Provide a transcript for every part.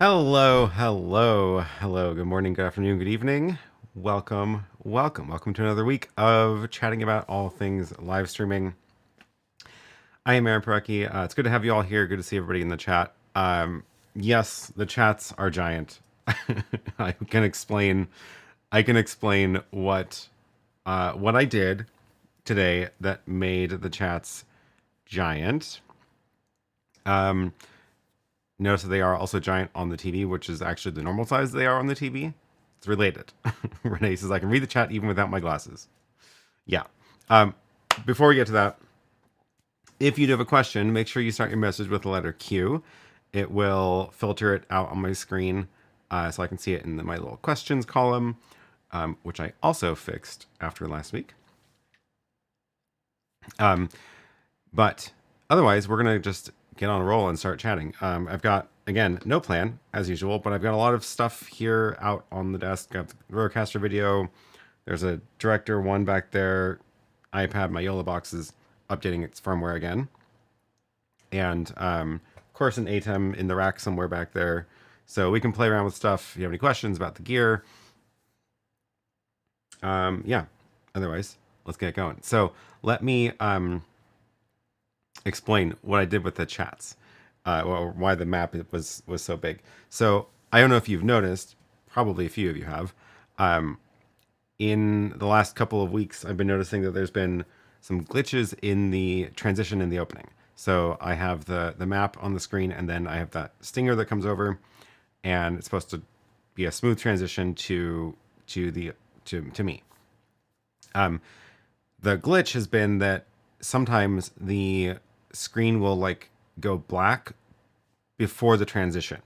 Hello, hello, hello. Good morning, good afternoon, good evening. Welcome to another week of chatting about all things live streaming. I am Aaron Parecki. It's good to have you all here. Good to see everybody in the chat. Yes, the chats are giant. I can explain what I did today that made the chats giant. Notice that they are also giant on the TV, which is actually the normal size they are on the TV. It's related. Renee says, I can read the chat even without my glasses. Yeah. Before we get to that, if you do have a question, make sure you start your message with the letter Q. It will filter it out on my screen so I can see it in my little questions column, which I also fixed after last week. But otherwise, we're going to just get on a roll and start chatting. I've got, again, no plan as usual, but I've got a lot of stuff here out on the desk. Got the RØDECaster video. There's a Director 1 back there. iPad, my Yolobox is updating its firmware again. And of course an ATEM in the rack somewhere back there. So we can play around with stuff if you have any questions about the gear. Yeah, otherwise, let's get going. So let me explain what I did with the chats, or why the map was so big. So I don't know if you've noticed, probably a few of you have. In the last couple of weeks, I've been noticing that there's been some glitches in the transition in the opening. So I have the map on the screen, and then I have that stinger that comes over, and it's supposed to be a smooth transition to me. The glitch has been that sometimes the screen will like go black before the transition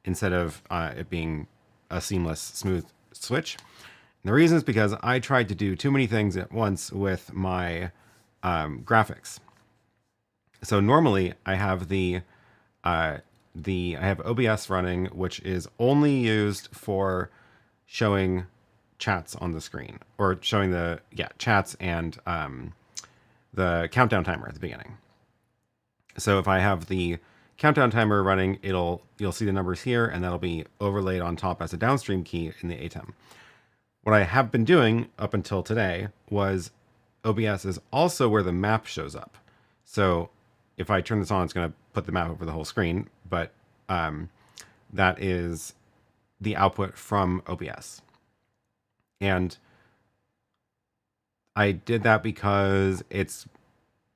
instead of it being a seamless, smooth switch. And the reason is because I tried to do too many things at once with my graphics. So normally I have I have OBS running, which is only used for showing chats on the screen, or showing the chats and the countdown timer at the beginning. So if I have the countdown timer running, you'll see the numbers here, and that'll be overlaid on top as a downstream key in the ATEM. What I have been doing up until today was OBS is also where the map shows up. So if I turn this on, it's going to put the map over the whole screen, but that is the output from OBS. And I did that because it's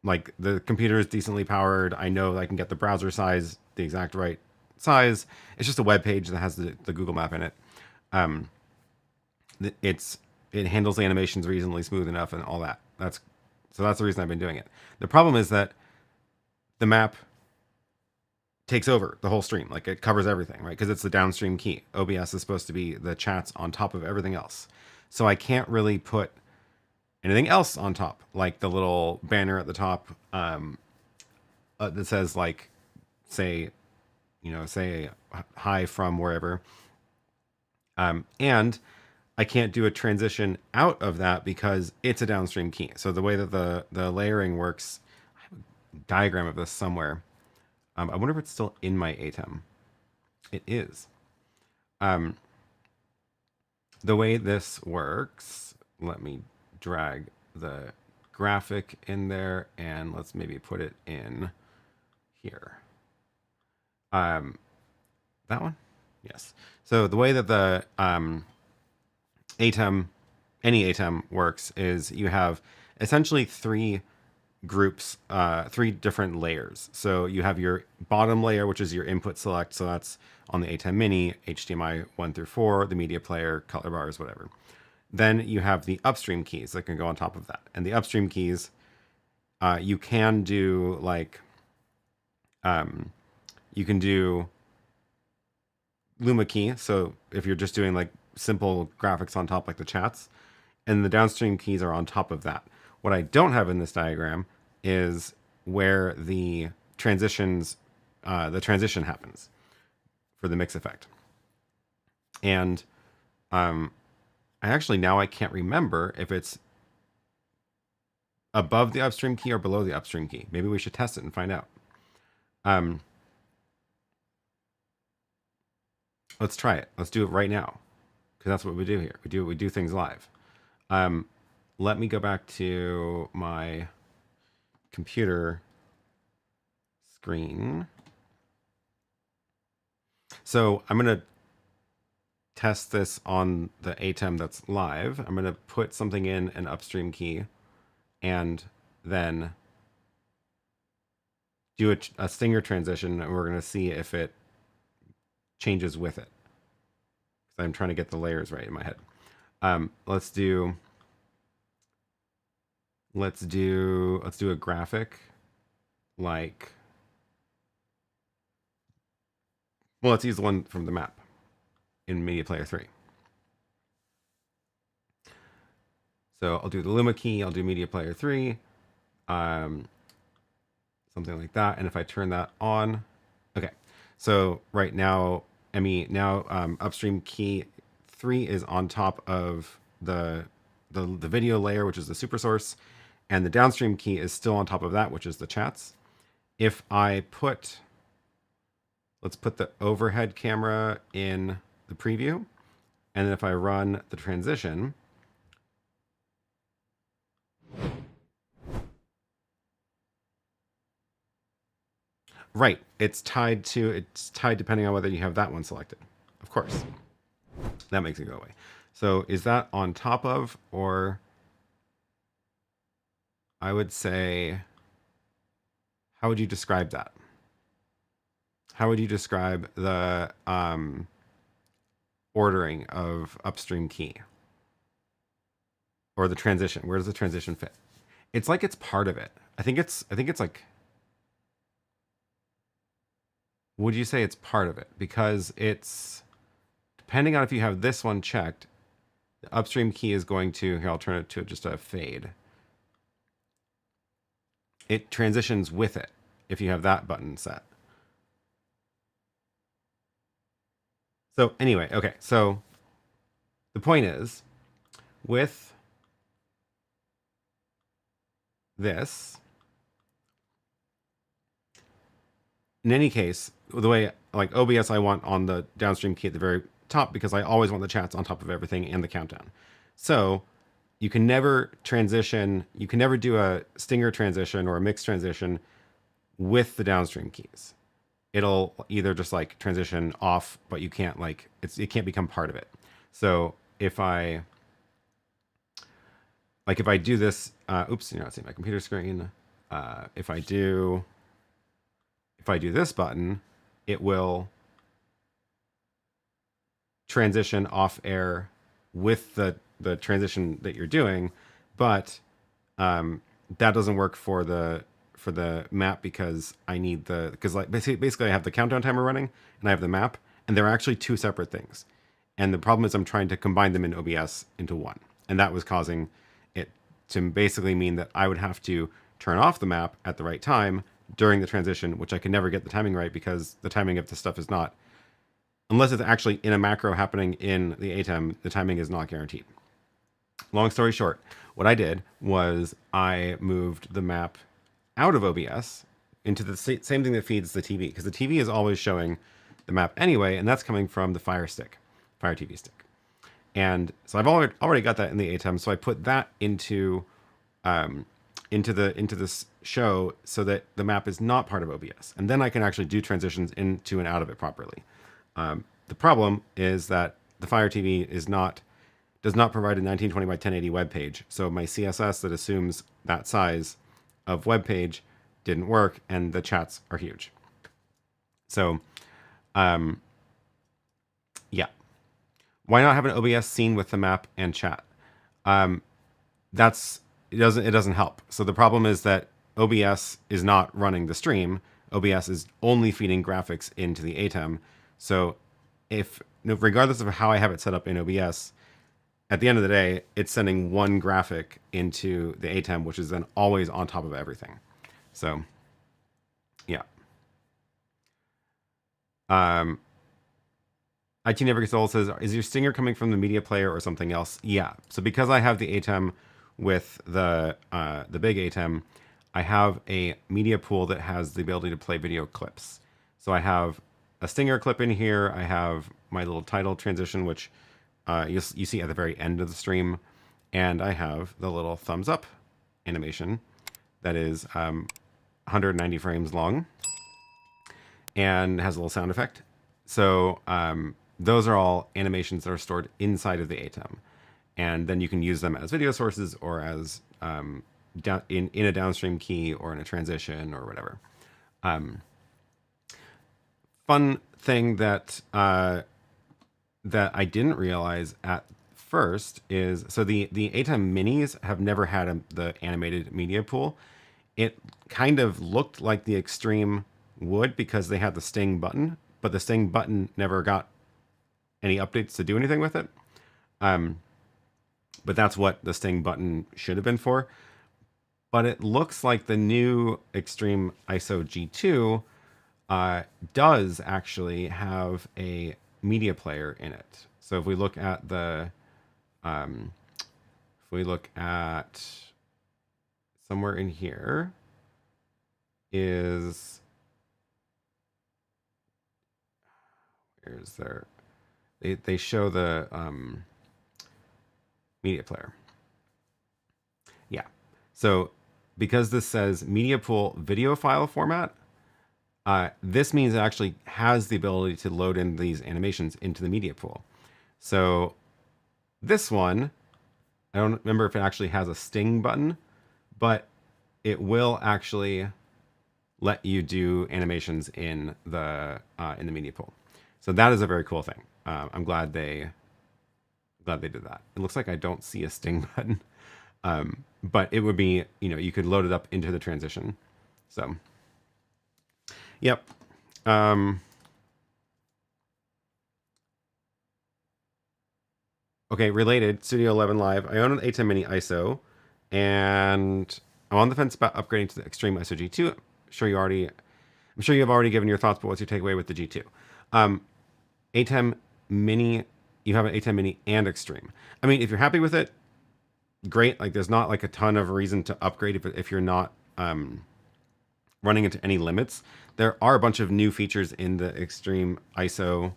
like the computer is decently powered. I know I can get the browser size the exact right size. It's just a web page that has the Google map in it. It handles the animations reasonably smooth enough and all that. So that's the reason I've been doing it. The problem is that the map takes over the whole stream. Like, it covers everything, right? Because it's the downstream key. OBS is supposed to be the chats on top of everything else. So I can't really put anything else on top, like the little banner at the top that says, like, say hi from wherever. And I can't do a transition out of that because it's a downstream key. So the way that the layering works, I have a diagram of this somewhere. I wonder if it's still in my ATEM. It is. The way this works, let me drag the graphic in there, and let's maybe put it in here. That one? Yes. So the way that the ATEM, any ATEM works is you have essentially three groups, three different layers. So you have your bottom layer, which is your input select. So that's on the ATEM Mini, HDMI 1 through 4, the media player, color bars, whatever. Then you have the upstream keys that can go on top of that. And the upstream keys, you can do like, you can do Luma key. So if you're just doing like simple graphics on top, like the chats, and the downstream keys are on top of that. What I don't have in this diagram is where the transition happens for the mix effect. And I can't remember if it's above the upstream key or below the upstream key. Maybe we should test it and find out. Let's try it. Let's do it right now, because that's what we do here. We do things live. Let me go back to my computer screen. So I'm going to test this on the ATEM that's live. I'm going to put something in an upstream key and then do a stinger transition, and we're going to see if it changes with it. I'm trying to get the layers right in my head. Let's do a graphic like, well, let's use the one from the map in Media Player 3. So I'll do the Luma key, I'll do Media Player 3, something like that. And if I turn that on, okay. So right now, upstream key 3 is on top of the video layer, which is the super source, and the downstream key is still on top of that, which is the chats. If I let's put the overhead camera in the preview, and then if I run the transition, right, it's tied depending on whether you have that one selected. Of course, that makes it go away. So is that on top of, or I would say, how would you describe that? How would you describe the ordering of upstream key? Or the transition? Where does the transition fit? It's like it's part of it. I think it's like would you say it's part of it? Because it's, depending on if you have this one checked, the upstream key is going to, here I'll turn it to just a fade. It transitions with it if you have that button set. So anyway, okay, so the point is, with this, in any case, the way, like OBS, I want on the downstream key at the very top because I always want the chats on top of everything and the countdown. So you can never transition, you can never do a stinger transition or a mix transition with the downstream keys. It'll either just like transition off, but you can't like, it can't become part of it. So if I do this, oops, you know, it's in my computer screen. If I do this button, it will transition off air with the transition that you're doing, but that doesn't work for the map because I need because like basically I have the countdown timer running and I have the map, and they're actually two separate things. And the problem is I'm trying to combine them in OBS into one, and that was causing it to basically mean that I would have to turn off the map at the right time during the transition, which I can never get the timing right because the timing of the stuff is not, unless it's actually in a macro happening in the ATEM, the timing is not guaranteed. Long story short, what I did was I moved the map out of OBS into the same thing that feeds the TV, because the TV is always showing the map anyway, and that's coming from the Fire TV stick. And so I've already got that in the ATEM, so I put that into this show so that the map is not part of OBS, and then I can actually do transitions into and out of it properly. The problem is that the Fire TV does not provide a 1920 by 1080 web page, so my CSS that assumes that size of web page didn't work, and the chats are huge. So, yeah. Why not have an OBS scene with the map and chat? It doesn't help. So the problem is that OBS is not running the stream. OBS is only feeding graphics into the ATEM. So regardless of how I have it set up in OBS, at the end of the day, it's sending one graphic into the ATEM, which is then always on top of everything. So, yeah. IT Never Gets Old says, is your stinger coming from the media player or something else? Yeah. So because I have the ATEM with the big ATEM, I have a media pool that has the ability to play video clips. So I have a stinger clip in here. I have my little title transition, which you see at the very end of the stream. And I have the little thumbs up animation that is 190 frames long and has a little sound effect. So those are all animations that are stored inside of the ATEM. And then you can use them as video sources or as in a downstream key or in a transition or whatever. Fun thing that that I didn't realize at first is, so the ATEM Minis have never had the animated media pool. It kind of looked like the Extreme would because they had the Sting button, but the Sting button never got any updates to do anything with it. But that's what the Sting button should have been for. But it looks like the new Extreme ISO G2 does actually have a media player in it. So if we look at the, somewhere in here is, where's there? They show the media player. Yeah. So because this says media pool video file format, this means it actually has the ability to load in these animations into the media pool. So this one, I don't remember if it actually has a Sting button, but it will actually let you do animations in the media pool. So that is a very cool thing. I'm glad they did that. It looks like I don't see a Sting button, but it would be, you could load it up into the transition. So, yep. Okay, related, Studio 11 Live. I own an ATEM Mini ISO, and I'm on the fence about upgrading to the Extreme ISO G2. I'm sure you have already given your thoughts, but what's your takeaway with the G2? ATEM Mini, you have an ATEM Mini and Extreme. I mean, if you're happy with it, great. Like, there's not like a ton of reason to upgrade if you're not running into any limits. There are a bunch of new features in the Extreme ISO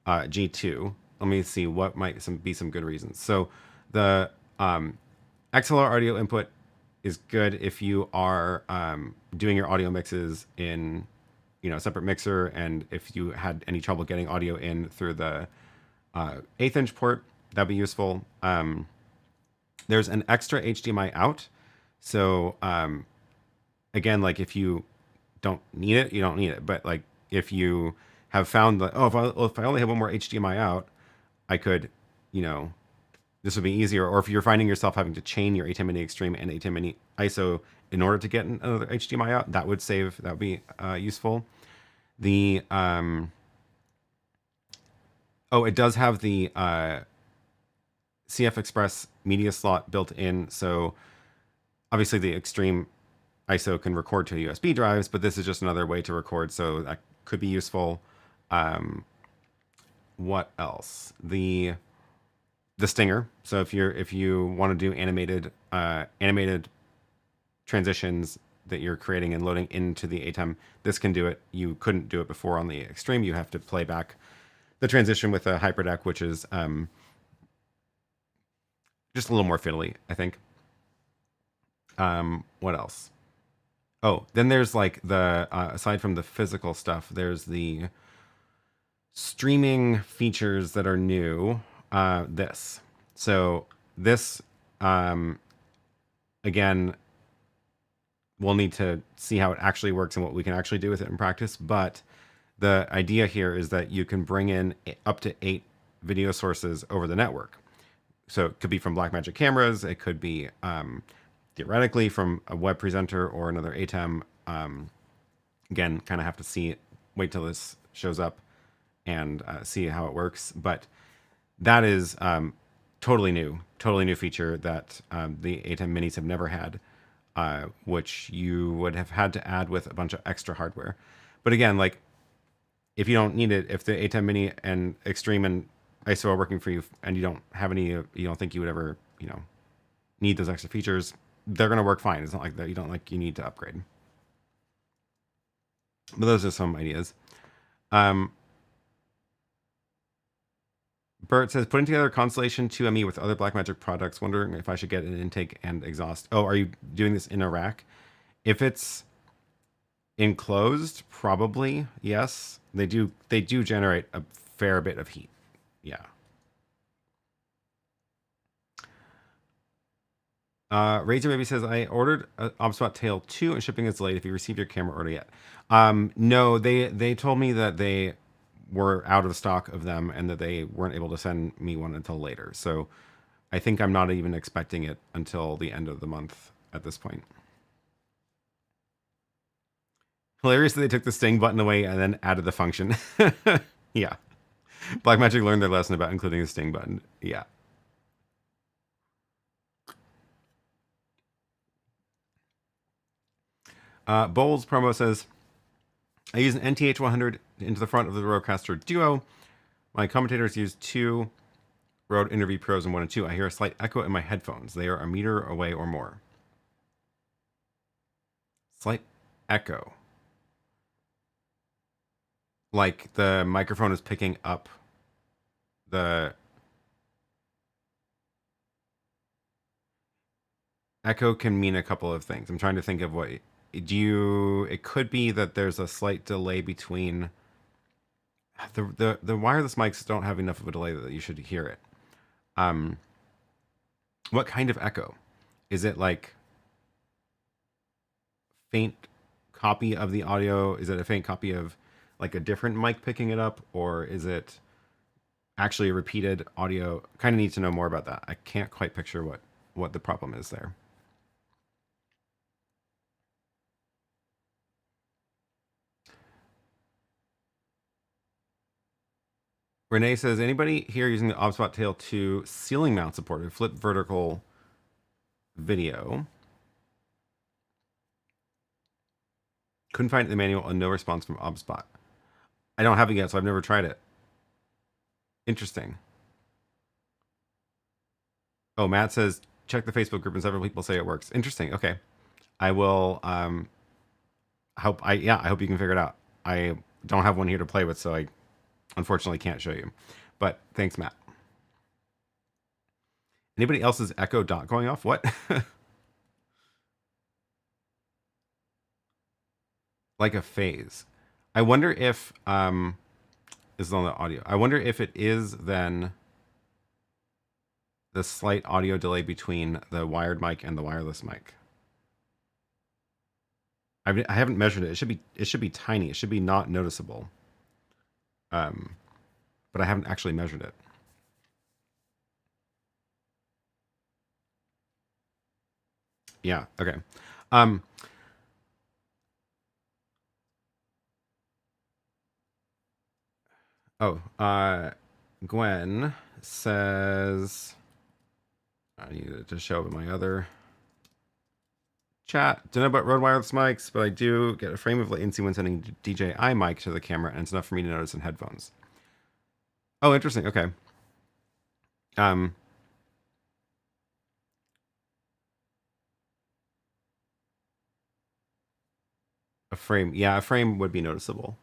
G2. Let me see what might be some good reasons. So the XLR audio input is good if you are doing your audio mixes in, you know, a separate mixer, and if you had any trouble getting audio in through the 1/8 inch port, that'd be useful. There's an extra HDMI out, so again, like if you don't need it, you don't need it. But like if you have found that, oh, if I only have one more HDMI out, I could, you know, this would be easier. Or if you're finding yourself having to chain your ATEM Mini Extreme and ATEM Mini ISO in order to get another HDMI out, that would be useful. The it does have the CF Express media slot built in, so obviously the Extreme ISO can record to USB drives, but this is just another way to record, so that could be useful. What else? The stinger. So if you want to do animated transitions that you're creating and loading into the ATEM, this can do it. You couldn't do it before on the Extreme. You have to play back the transition with a HyperDeck, which is just a little more fiddly, I think. What else? Oh, then there's like the aside from the physical stuff, there's the streaming features that are new. So this again, we'll need to see how it actually works and what we can actually do with it in practice. But the idea here is that you can bring in up to 8 video sources over the network. So it could be from Blackmagic cameras. It could be theoretically from a web presenter or another ATEM. Again, kind of have to wait till this shows up and see how it works. But that is totally new feature that the ATEM Minis have never had, which you would have had to add with a bunch of extra hardware. But again, like if you don't need it, if the ATEM Mini and Extreme and ISO are working for you, and you don't have any, you don't think you would ever, you know, need those extra features, they're going to work fine. It's not like that you need to upgrade. But those are some ideas. Bert says, putting together a Constellation 2 ME with other Blackmagic products, wondering if I should get an intake and exhaust. Oh, are you doing this in a rack? If it's enclosed, probably, yes. They do generate a fair bit of heat. Yeah. Razor Baby says, I ordered an Obsbot Tail 2 and shipping is delayed. If you received your camera order yet. No, they told me that they were out of stock of them and that they weren't able to send me one until later. So I think I'm not even expecting it until the end of the month at this point. Hilarious that they took the Sting button away and then added the function. Yeah. Blackmagic learned their lesson about including the Sting button. Yeah. Bowles promo says, I use an NTH 100 into the front of the RØDECaster Duo. My commentators use 2 Rode Interview Pros and 1 and 2. I hear a slight echo in my headphones. They are a meter away or more. Slight echo. Like the microphone is picking up the echo can mean a couple of things. I'm trying to think of what it could be that there's a slight delay between the wireless mics don't have enough of a delay that you should hear it. What kind of echo? Is it like faint copy of the audio? Is it a faint copy of like a different mic picking it up, or is it actually a repeated audio? Kind of need to know more about that. I can't quite picture what the problem is there. Renee says, anybody here using the Obsbot Tail 2 ceiling mount supported flip vertical video? Couldn't find it in the manual and no response from Obsbot. I don't have it yet, so I've never tried it. Interesting. Oh, Matt says, check the Facebook group and several people say it works. Interesting. Okay. I will, I hope you can figure it out. I don't have one here to play with, so I unfortunately can't show you. But thanks, Matt. Anybody else's echo dot going off? What? Like a phase. I wonder if this is on the audio. I wonder if it is then the slight audio delay between the wired mic and the wireless mic. I haven't measured it. It should be tiny. It should be not noticeable. But I haven't actually measured it. Yeah. Okay. Gwen says, I need to show up in my other chat. Don't know about Rode wireless mics, but I do get a frame of latency when sending DJI mic to the camera, and it's enough for me to notice in headphones. Oh, interesting. Okay. A frame. Yeah, a frame would be noticeable.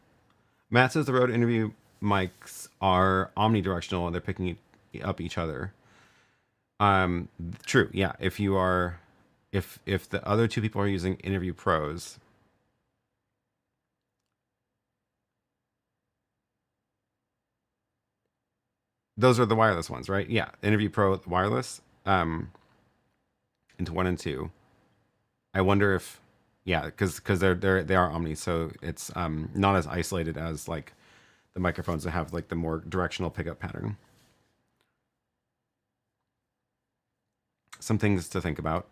Matt says the Rode interview mics are omnidirectional and they're picking up each other. True. Yeah. If you are, if the other two people are using Interview Pros, those are the wireless ones, right? Yeah. Interview Pro wireless, into 1 and 2. I wonder if, yeah, because they are omni, so it's not as isolated as like the microphones that have like the more directional pickup pattern. Some things to think about.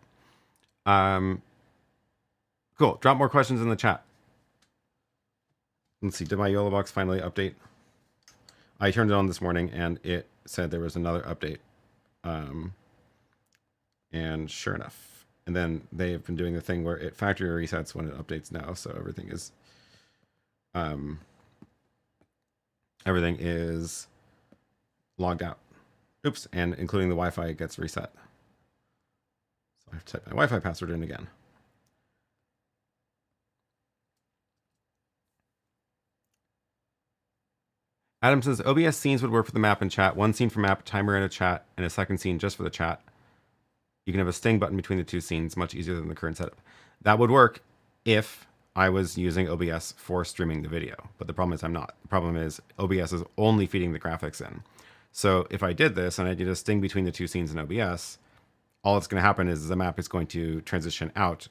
Cool. Drop more questions in the chat. Let's see. Did my Yolobox finally update? I turned it on this morning and it said there was another update. And sure enough. And then they've been doing the thing where it factory resets when it updates now. So everything is logged out. Oops. And including the Wi-Fi gets reset. So I have to type my Wi-Fi password in again. Adam says OBS scenes would work for the map and chat. One scene for map, timer and a chat, and a second scene just for the chat. You can have a sting button between the two scenes, much easier than the current setup. That would work if I was using OBS for streaming the video. But the problem is I'm not. The problem is OBS is only feeding the graphics in. So if I did this and I did a sting between the two scenes in OBS, all that's going to happen is the map is going to transition out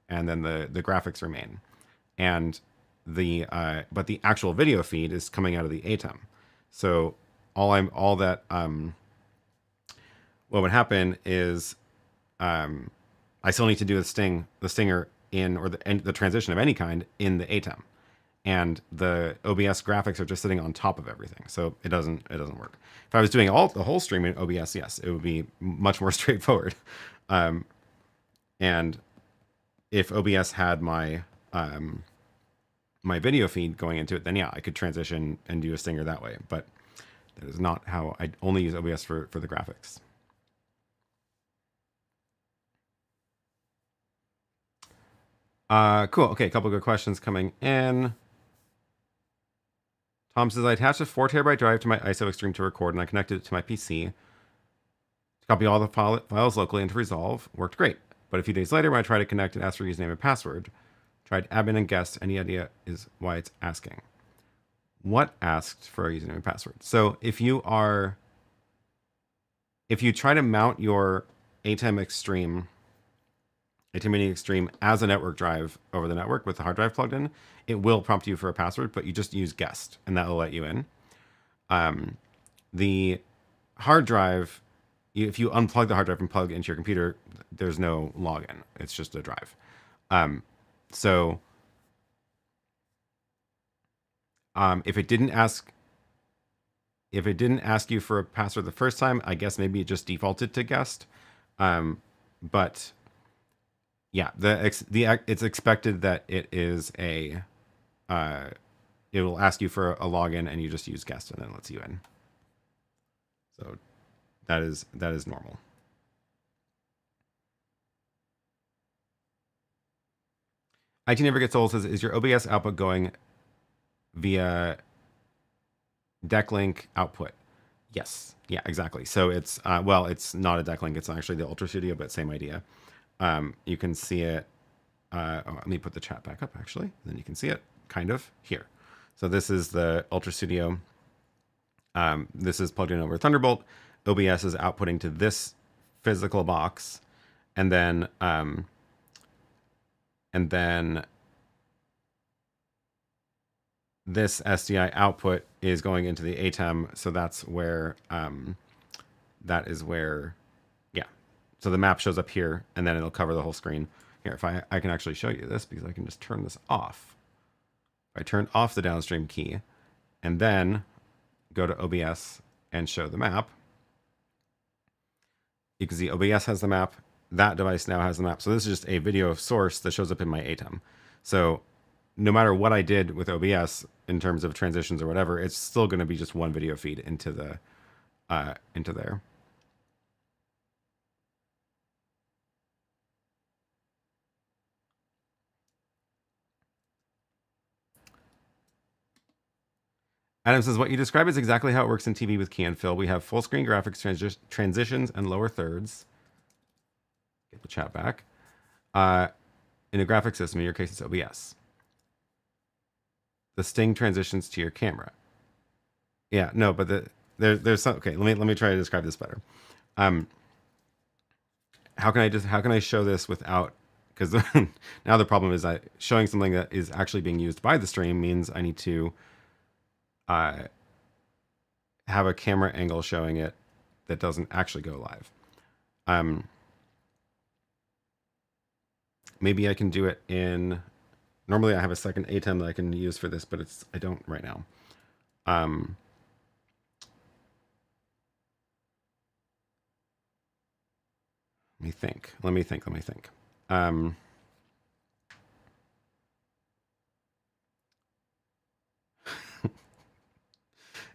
and then the graphics remain. And but the actual video feed is coming out of the ATEM. So what would happen is I still need to do the stinger in, or the transition of any kind in the ATEM, and the OBS graphics are just sitting on top of everything, so it doesn't work. If I was doing the whole stream in OBS, yes, it would be much more straightforward. And if OBS had my my video feed going into it, then yeah, I could transition and do a stinger that way. But that is not how I only use OBS for the graphics. Cool. Okay, a couple good questions coming in. Tom says, I attached a 4 terabyte drive to my ISO Extreme to record, and I connected it to my PC to copy all the files locally into Resolve. Worked great. But a few days later, when I tried to connect, it asked for username and password. Tried admin and guest. Any idea is why it's asking? What asked for a username and password? So if you try to mount your ATEM Extreme, ATEM Mini Extreme as a network drive over the network with the hard drive plugged in, it will prompt you for a password, but you just use guest and that will let you in. The hard drive, if you unplug the hard drive and plug into your computer, there's no login. It's just a drive. So if it didn't ask, if it didn't ask you for a password the first time, I guess maybe it just defaulted to guest. But yeah, it's expected that it is a it will ask you for a login and you just use guest and then it lets you in. So that is normal. IT Never Gets Old says, is your OBS output going via DeckLink output? Yes. Yeah, exactly. So it's, well, it's not a DeckLink. It's actually the Ultra Studio, but same idea. You can see it. Let me put the chat back up, actually. Then you can see it kind of here. So this is the Ultra Studio. This is plugged in over Thunderbolt. OBS is outputting to this physical box. And then this SDI output is going into the ATEM. So that's where, that is where, yeah. So the map shows up here and then it'll cover the whole screen. Here, if I can actually show you this because I can just turn this off. If I turn off the downstream key and then go to OBS and show the map, you can see OBS has the map. That device now has the map. So this is just a video source that shows up in my ATEM. So no matter what I did with OBS in terms of transitions or whatever, it's still going to be just one video feed into the into there. Adam says, what you describe is exactly how it works in TV with key and fill. We have full screen graphics, transitions, and lower thirds. Get the chat back. In a graphic system, in your case, it's OBS. The Sting transitions to your camera. Yeah, no, but there's some. Okay, let me try to describe this better. How can I show this without? Because now the problem is that showing something that is actually being used by the stream means I need to have a camera angle showing it that doesn't actually go live. Maybe I can do it in. Normally I have a second ATEM that I can use for this, but I don't right now. Let me think.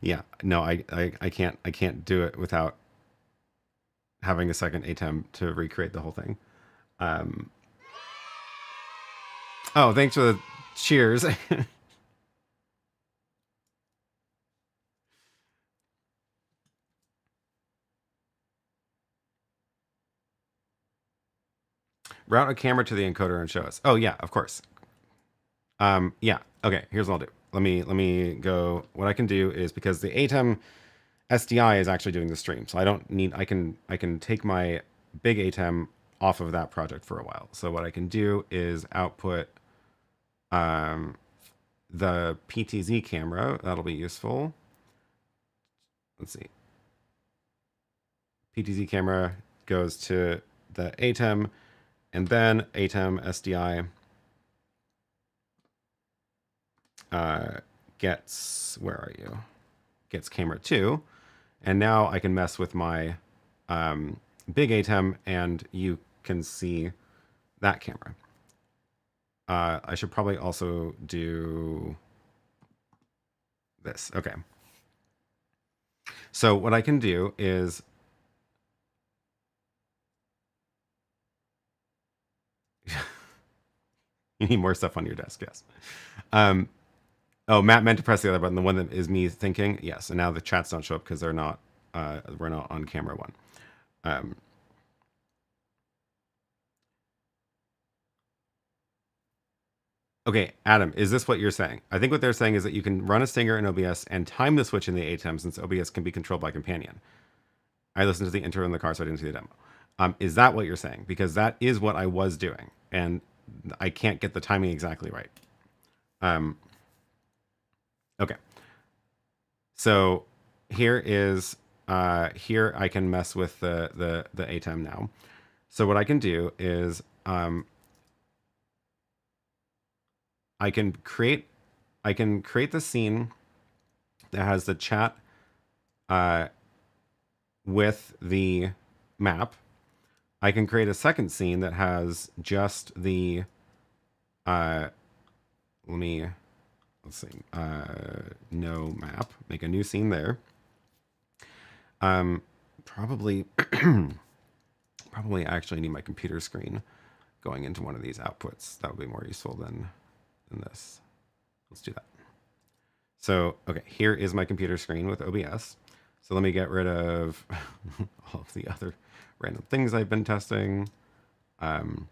Yeah, no, I can't do it without having a second ATEM to recreate the whole thing. Oh, thanks for the cheers. Route a camera to the encoder and show us. Oh yeah, of course. Yeah. Okay. Here's what I'll do. Let me go. What I can do is, because the ATEM SDI is actually doing the stream, so I don't need. I can take my big ATEM off of that project for a while. So what I can do is output the PTZ camera. That'll be useful. Let's see. PTZ camera goes to the ATEM, and then ATEM SDI gets, where are you? Gets camera 2. And now I can mess with my big ATEM and you can see that camera. I should probably also do this. Okay. So what I can do is you need more stuff on your desk, yes. Oh, Matt meant to press the other button, the one that is me thinking. Yes, and now the chats don't show up because they're not. We're not on camera 1. Okay, Adam, is this what you're saying? I think what they're saying is that you can run a Stinger in OBS and time the switch in the ATEM, since OBS can be controlled by Companion. I listened to the intro in the car, so I didn't see the demo. Is that what you're saying? Because that is what I was doing, and I can't get the timing exactly right. Okay. So here is here I can mess with the ATEM now. So what I can do is I can create the scene that has the chat with the map, I can create a second scene that has just the, let's see, no map, make a new scene there. Probably I actually need my computer screen going into one of these outputs. That would be more useful than this. Let's do that. So, okay, here is my computer screen with OBS. So let me get rid of all of the other random things I've been testing. Okay,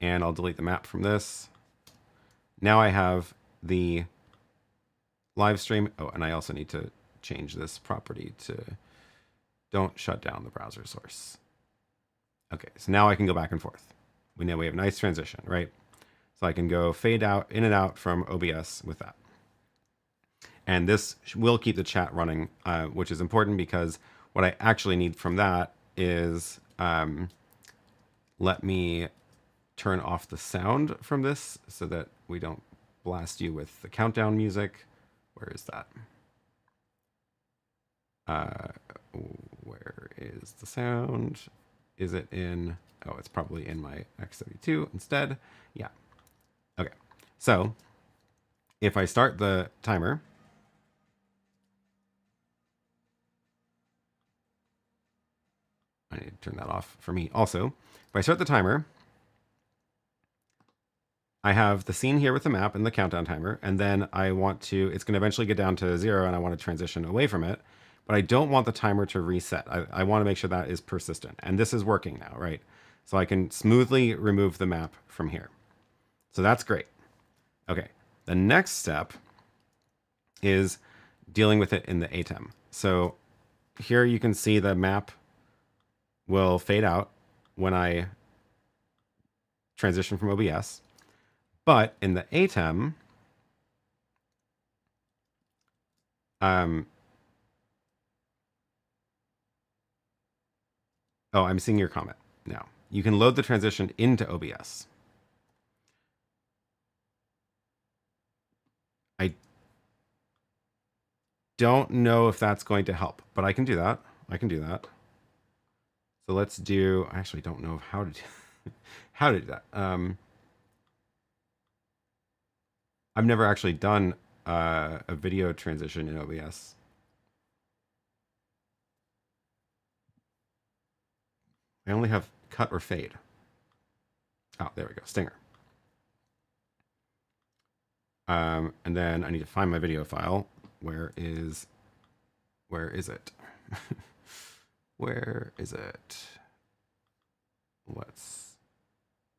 and I'll delete the map from this. Now I have the live stream. Oh, and I also need to change this property to don't shut down the browser source. Okay, so now I can go back and forth. We know we have a nice transition, right? So I can go fade out, in and out from OBS with that. And this will keep the chat running, which is important because what I actually need from that is let me turn off the sound from this so that we don't blast you with the countdown music. Where is that? Where is the sound? Is it in, oh, it's probably in my X32 instead. Yeah. Okay. So if I start the timer, I need to turn that off for me also. If I start the timer, I have the scene here with the map and the countdown timer, and then I want to, it's going to eventually get down to 0 and I want to transition away from it, but I don't want the timer to reset. I want to make sure that is persistent, and this is working now, right? So I can smoothly remove the map from here. So that's great. Okay, the next step is dealing with it in the ATEM. So here you can see the map will fade out when I transition from OBS. But in the ATEM, oh, I'm seeing your comment now. You can load the transition into OBS. I don't know if that's going to help, but I can do that. I can do that. So let's do, I actually don't know how to do, how to do that. I've never actually done a video transition in OBS. I only have cut or fade. Oh, there we go, stinger. And then I need to find my video file. Where is it? Where is it? What's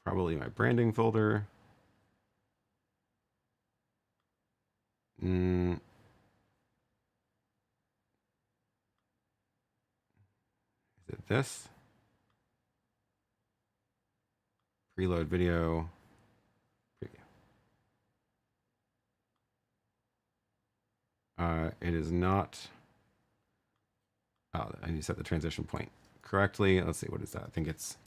probably my branding folder. Is it this? Preload video. Preview. It is not. Oh, I need to set the transition point correctly. Let's see, what is that? I think it's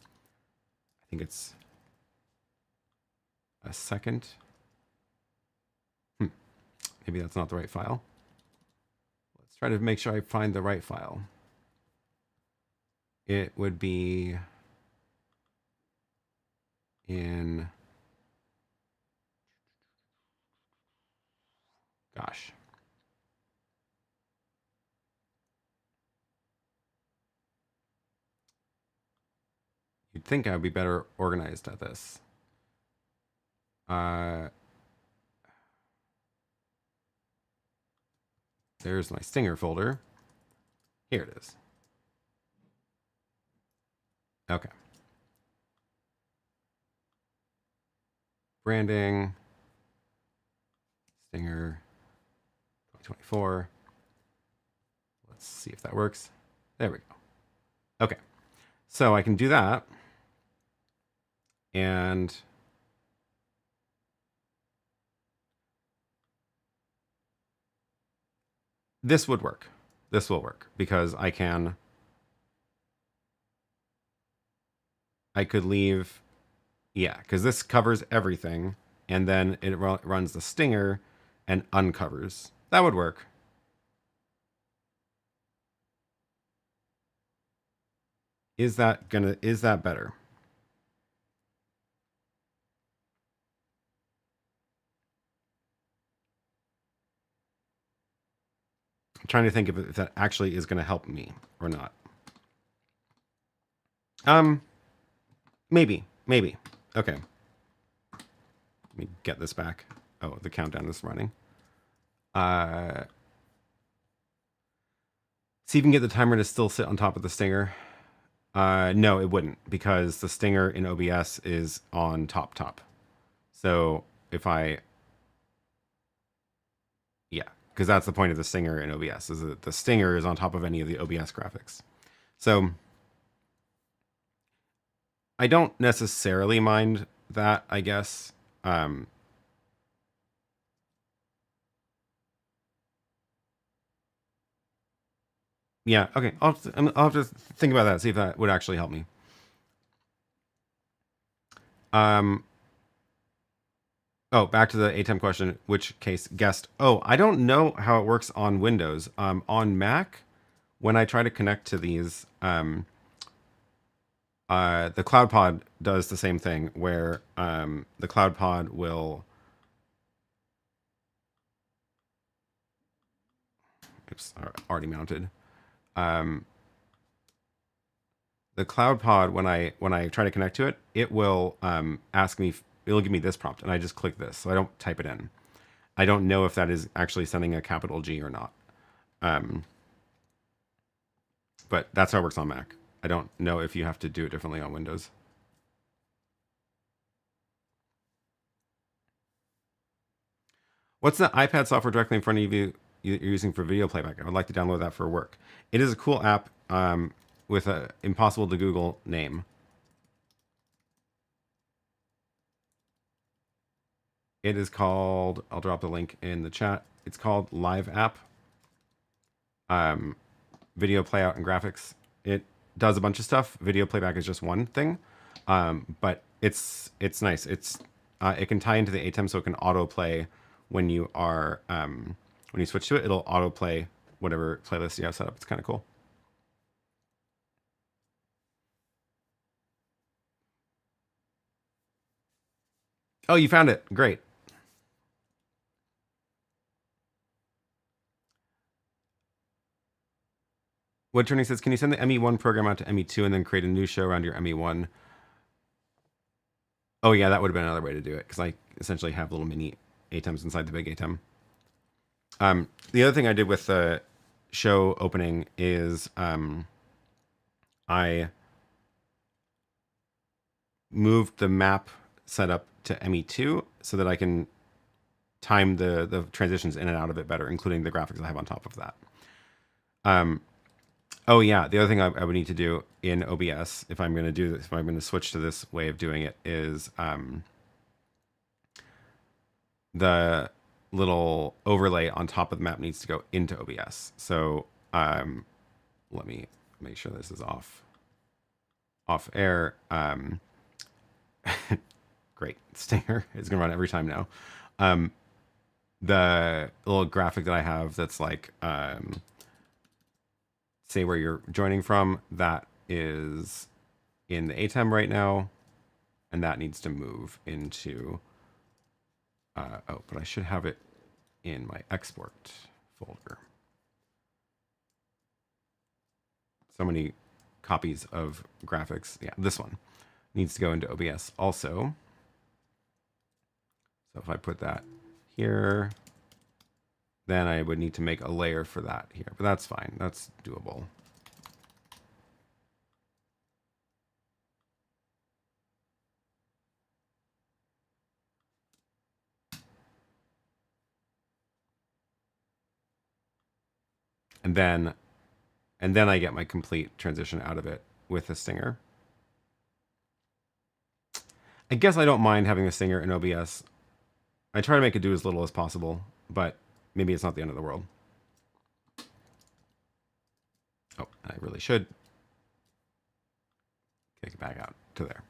a second. Maybe that's not the right file. Let's try to make sure I find the right file. It would be in, gosh. You'd think I would be better organized at this. There's my stinger folder. Here it is. Okay. Branding. Stinger 2024. Let's see if that works. There we go. Okay. So I can do that. And this would work. This will work because I could leave, yeah, because this covers everything, and then it runs the stinger and uncovers. That would work. Is that better? I'm trying to think if that actually is gonna help me or not. Maybe. Okay. Let me get this back. Oh, the countdown is running. See if you can get the timer to still sit on top of the stinger. No, it wouldn't, because the stinger in OBS is on top. So if I, yeah, because that's the point of the stinger in OBS, is that the stinger is on top of any of the OBS graphics. So I don't necessarily mind that, I guess. Yeah, okay. I'll have to think about that, see if that would actually help me. Oh, back to the ATEM question, which case guessed. Oh, I don't know how it works on Windows. On Mac, when I try to connect to these, the CloudPod does the same thing, where the CloudPod will... Oops, already mounted. The CloudPod, when I try to connect to it, it will ask me... It'll give me this prompt, and I just click this, so I don't type it in. I don't know if that is actually sending a capital G or not. But that's how it works on Mac. I don't know if you have to do it differently on Windows. What's the iPad software directly in front of you you're using for video playback? I would like to download that for work. It is a cool app with an impossible to Google name. It is called, I'll drop the link in the chat. It's called Live App. Video playout and graphics. It does a bunch of stuff. Video playback is just one thing, but it's nice. It can tie into the ATEM, so it can autoplay when you are when you switch to it. It'll autoplay whatever playlist you have set up. It's kind of cool. Oh, you found it. Great. What Turning says, can you send the ME1 program out to ME2 and then create a new show around your ME1? Oh yeah, that would have been another way to do it, because I essentially have little mini ATEMs inside the big ATEM. The other thing I did with the show opening is I moved the map setup to ME2 so that I can time the transitions in and out of it better, including the graphics I have on top of that. Oh yeah, the other thing I would need to do in OBS, if I'm going to do this, if I'm going to switch to this way of doing it, is the little overlay on top of the map needs to go into OBS. So let me make sure this is off air. Great, Stinger is going to run every time now. The little graphic that I have that's like say where you're joining from, that is in the ATEM right now, and that needs to move into oh, but I should have it in my export folder. So many copies of graphics. Yeah, this one needs to go into OBS also. So if I put that here, then I would need to make a layer for that here, but that's fine. That's doable. And then I get my complete transition out of it with the Stinger. I guess I don't mind having a Stinger in OBS. I try to make it do as little as possible, but maybe it's not the end of the world. Oh, I really should kick it back out to there.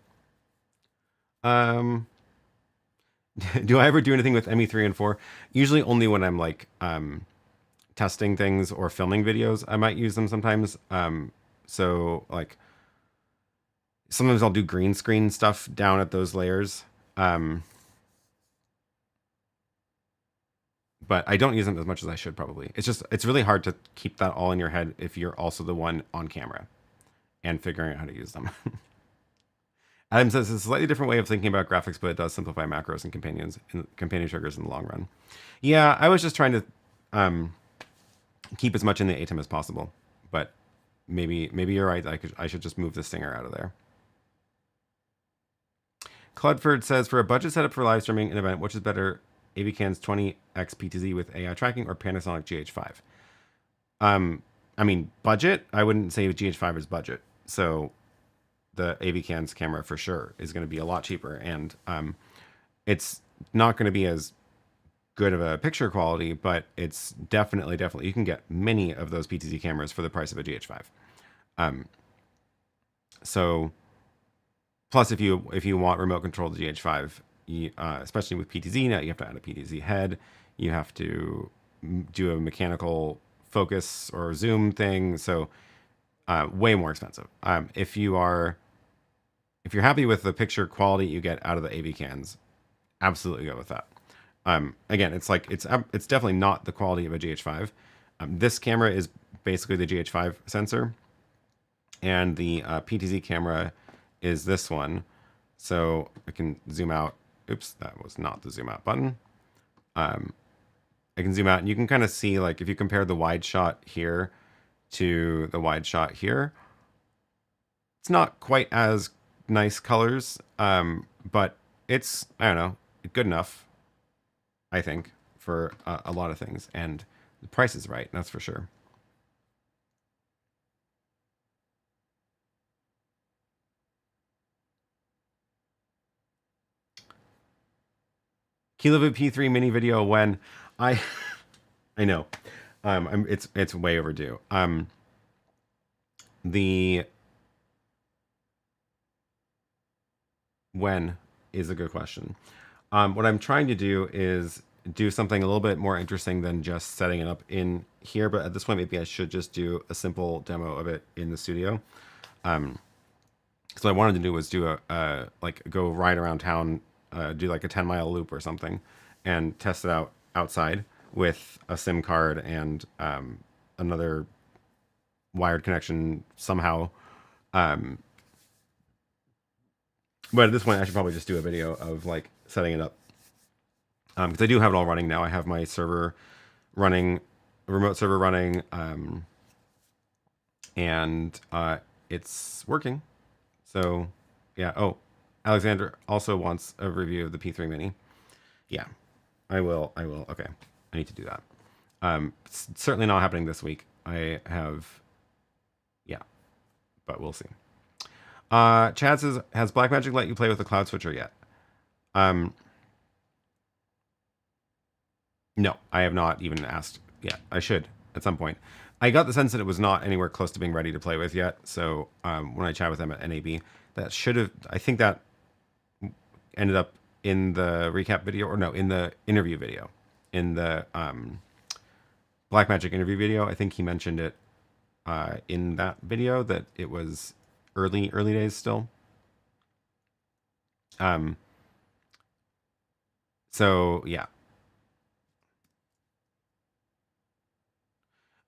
Do I ever do anything with ME3 and 4? Usually only when I'm like testing things or filming videos. I might use them sometimes. So like Sometimes I'll do green screen stuff down at those layers. But I don't use them as much as I should probably. It's really hard to keep that all in your head if you're also the one on camera and figuring out how to use them. Adam says it's a slightly different way of thinking about graphics, but it does simplify macros and companion triggers in the long run. Yeah, I was just trying to keep as much in the ATEM as possible, but maybe you're right. I should just move the stinger out of there. Cludford says, for a budget setup for live streaming an event, which is better, AVCAN's 20x P2Z with AI tracking or Panasonic GH5? I mean, budget, I wouldn't say GH5 is budget. So the AVCAN's camera for sure is going to be a lot cheaper, and it's not going to be as good of a picture quality, but it's definitely you can get many of those P2Z cameras for the price of a GH5. So plus if you want remote control to GH5, especially with P2Z now, you have to add a P2Z head, you have to do a mechanical focus or zoom thing, so way more expensive. If you're happy with the picture quality you get out of the AVCANs, absolutely go with that. Again, it's definitely not the quality of a GH5. This camera is basically the GH5 sensor, and the P2Z camera is this one. So I can zoom out. Oops, that was not the zoom out button. I can zoom out, and you can kind of see, like, if you compare the wide shot here to the wide shot here, it's not quite as nice colors, but it's, I don't know, good enough, I think, for a lot of things, and the price is right, that's for sure. Kiloview P3 mini video when I know, it's way overdue. The when is a good question. What I'm trying to do is do something a little bit more interesting than just setting it up in here, but at this point maybe I should just do a simple demo of it in the studio. So what I wanted to do was do a like go ride around town, do like a 10-mile loop or something, and test it out outside with a SIM card and another wired connection somehow. But at this point, I should probably just do a video of like setting it up, because I do have it all running now. I have my server running, a remote server running, and it's working. So yeah. Oh, Alexander also wants a review of the P3 Mini. Yeah, I will. Okay, I need to do that. It's certainly not happening this week. I have, yeah, but we'll see. Chad says, has Blackmagic let you play with the cloud switcher yet? No, I have not even asked yet. I should at some point. I got the sense that it was not anywhere close to being ready to play with yet. So when I chat with them at NAB, that should have, I think that ended up in the recap video, or no, in the interview video, in the Blackmagic interview video. I think he mentioned it in that video that it was early days still. So yeah.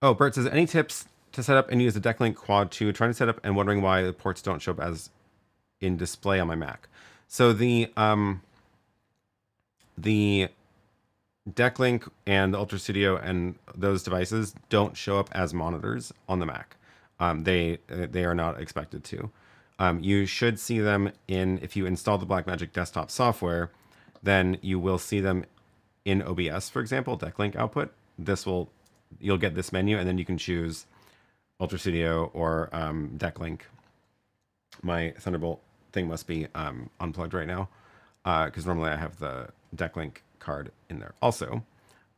Oh, Bert says, any tips to set up and use the DeckLink Quad 2? Trying to set up and wondering why the ports don't show up as in display on my Mac. So the DeckLink and the Ultra Studio and those devices don't show up as monitors on the Mac. They are not expected to. You should see them if you install the Blackmagic desktop software, then you will see them in OBS, for example, DeckLink output. You'll get this menu, and then you can choose Ultra Studio or DeckLink. My Thunderbolt thing must be unplugged right now, because normally I have the DeckLink card in there also.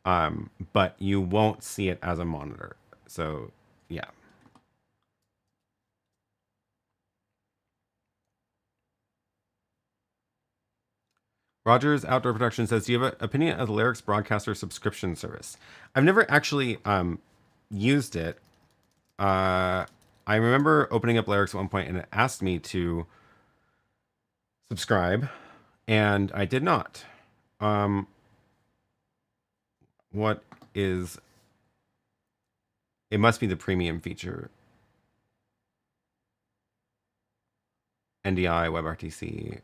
But you won't see it as a monitor. So yeah. Rogers Outdoor Production says, do you have an opinion of the Larix broadcaster subscription service? I've never actually used it. I remember opening up Larix at one point, and it asked me to subscribe, and I did not. What is... It must be the premium feature. NDI, WebRTC.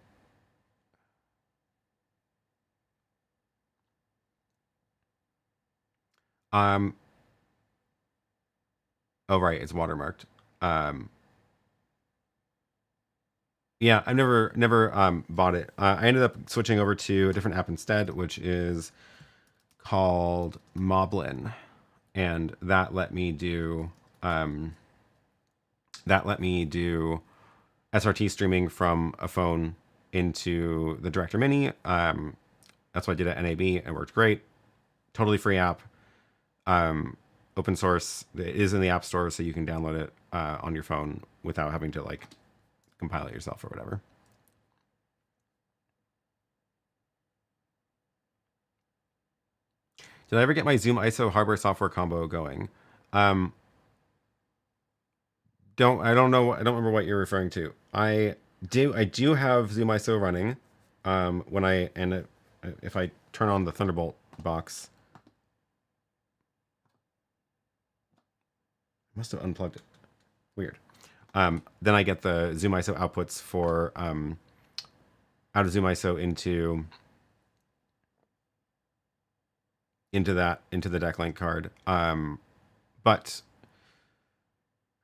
Oh, right, it's watermarked. Yeah, I've never bought it. I ended up switching over to a different app instead, which is called Moblin, and that let me do SRT streaming from a phone into the Director Mini. That's what I did at NAB. It worked great. Totally free app. Open source. It is in the App Store, so you can download it on your phone without having to like compile it yourself or whatever. Did I ever get my Zoom ISO hardware software combo going? I don't know. I don't remember what you're referring to. I do have Zoom ISO running. If I turn on the Thunderbolt box, I must have unplugged it. Weird. Then I get the Zoom ISO outputs for out of Zoom ISO into the DeckLink card. But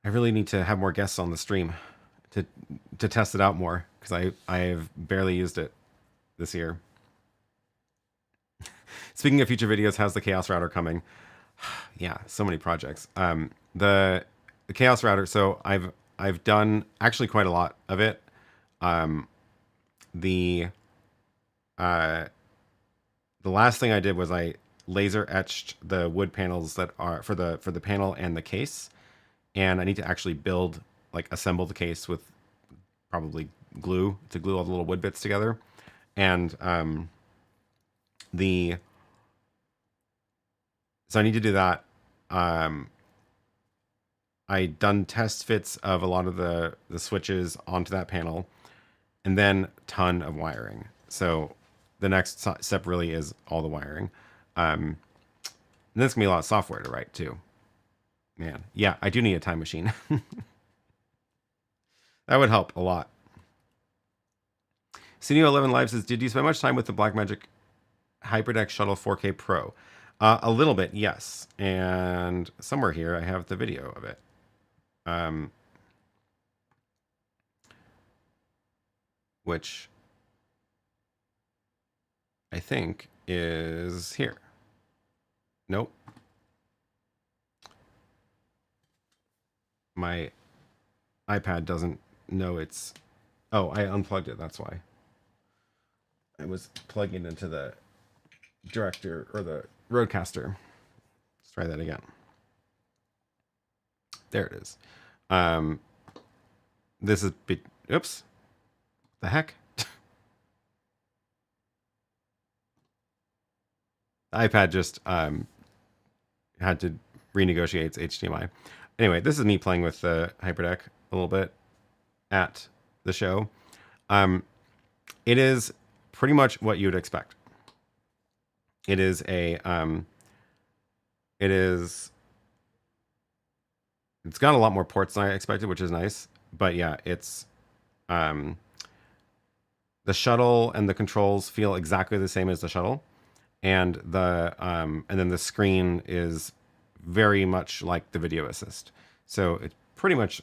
I really need to have more guests on the stream to test it out more, because I've barely used it this year. Speaking of future videos, how's the Chaos Router coming? Yeah, so many projects. The Chaos Router. So I've done actually quite a lot of it. The last thing I did was I laser etched the wood panels that are for the panel and the case, and I need to actually assemble the case with probably glue to glue all the little wood bits together. And so I need to do that. I done test fits of a lot of the switches onto that panel, and then ton of wiring. So the next step really is all the wiring. And there's gonna be a lot of software to write too. Man, yeah, I do need a time machine. That would help a lot. Studio 11 Live says, did you spend much time with the Blackmagic HyperDeck Shuttle 4K Pro? A little bit, yes. And somewhere here I have the video of it. Which I think is here. Nope. My iPad doesn't know it's... Oh, I unplugged it, that's why. I was plugging into the director or the RØDECaster. Let's try that again. There it is. This is... Oops. The heck? The iPad just had to renegotiate its HDMI. Anyway, this is me playing with the HyperDeck a little bit at the show. It is pretty much what you'd expect. It is a it's got a lot more ports than I expected, which is nice. But yeah, it's the shuttle and the controls feel exactly the same as the shuttle, and and then the screen is very much like the video assist. So it's pretty much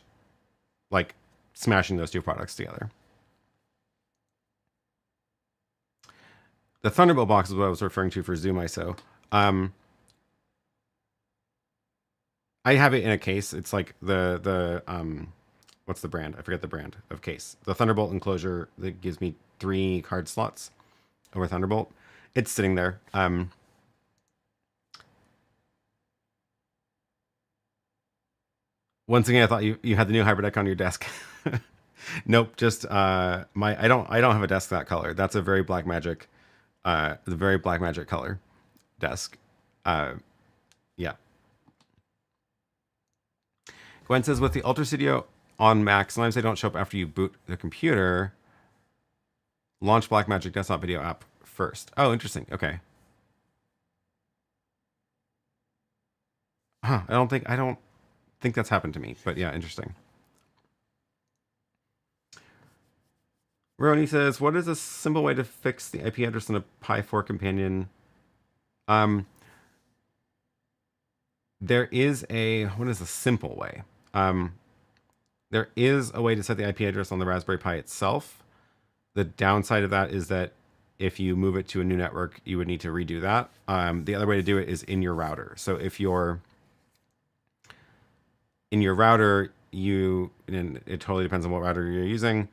like smashing those two products together. The Thunderbolt box is what I was referring to for Zoom ISO. I have it in a case. It's like the what's the brand? I forget the brand of case. The Thunderbolt enclosure that gives me 3 card slots over Thunderbolt. It's sitting there. Once again, I thought you had the new HyperDeck on your desk. Nope, just I don't have a desk that color. That's a very Blackmagic, the very Blackmagic color desk. Yeah. Gwen says, with the Ultra Studio on Mac, sometimes they don't show up after you boot the computer. Launch Blackmagic desktop video app first. Oh, interesting. Okay. Huh. I don't think that's happened to me, but yeah, interesting. Roni says, "What is a simple way to fix the IP address in a Pi 4 companion?" Um, there is what is a simple way? There is a way to set the IP address on the Raspberry Pi itself. The downside of that is that if you move it to a new network, you would need to redo that. The other way to do it is in your router. So if you're in your router, and it totally depends on what router you're using.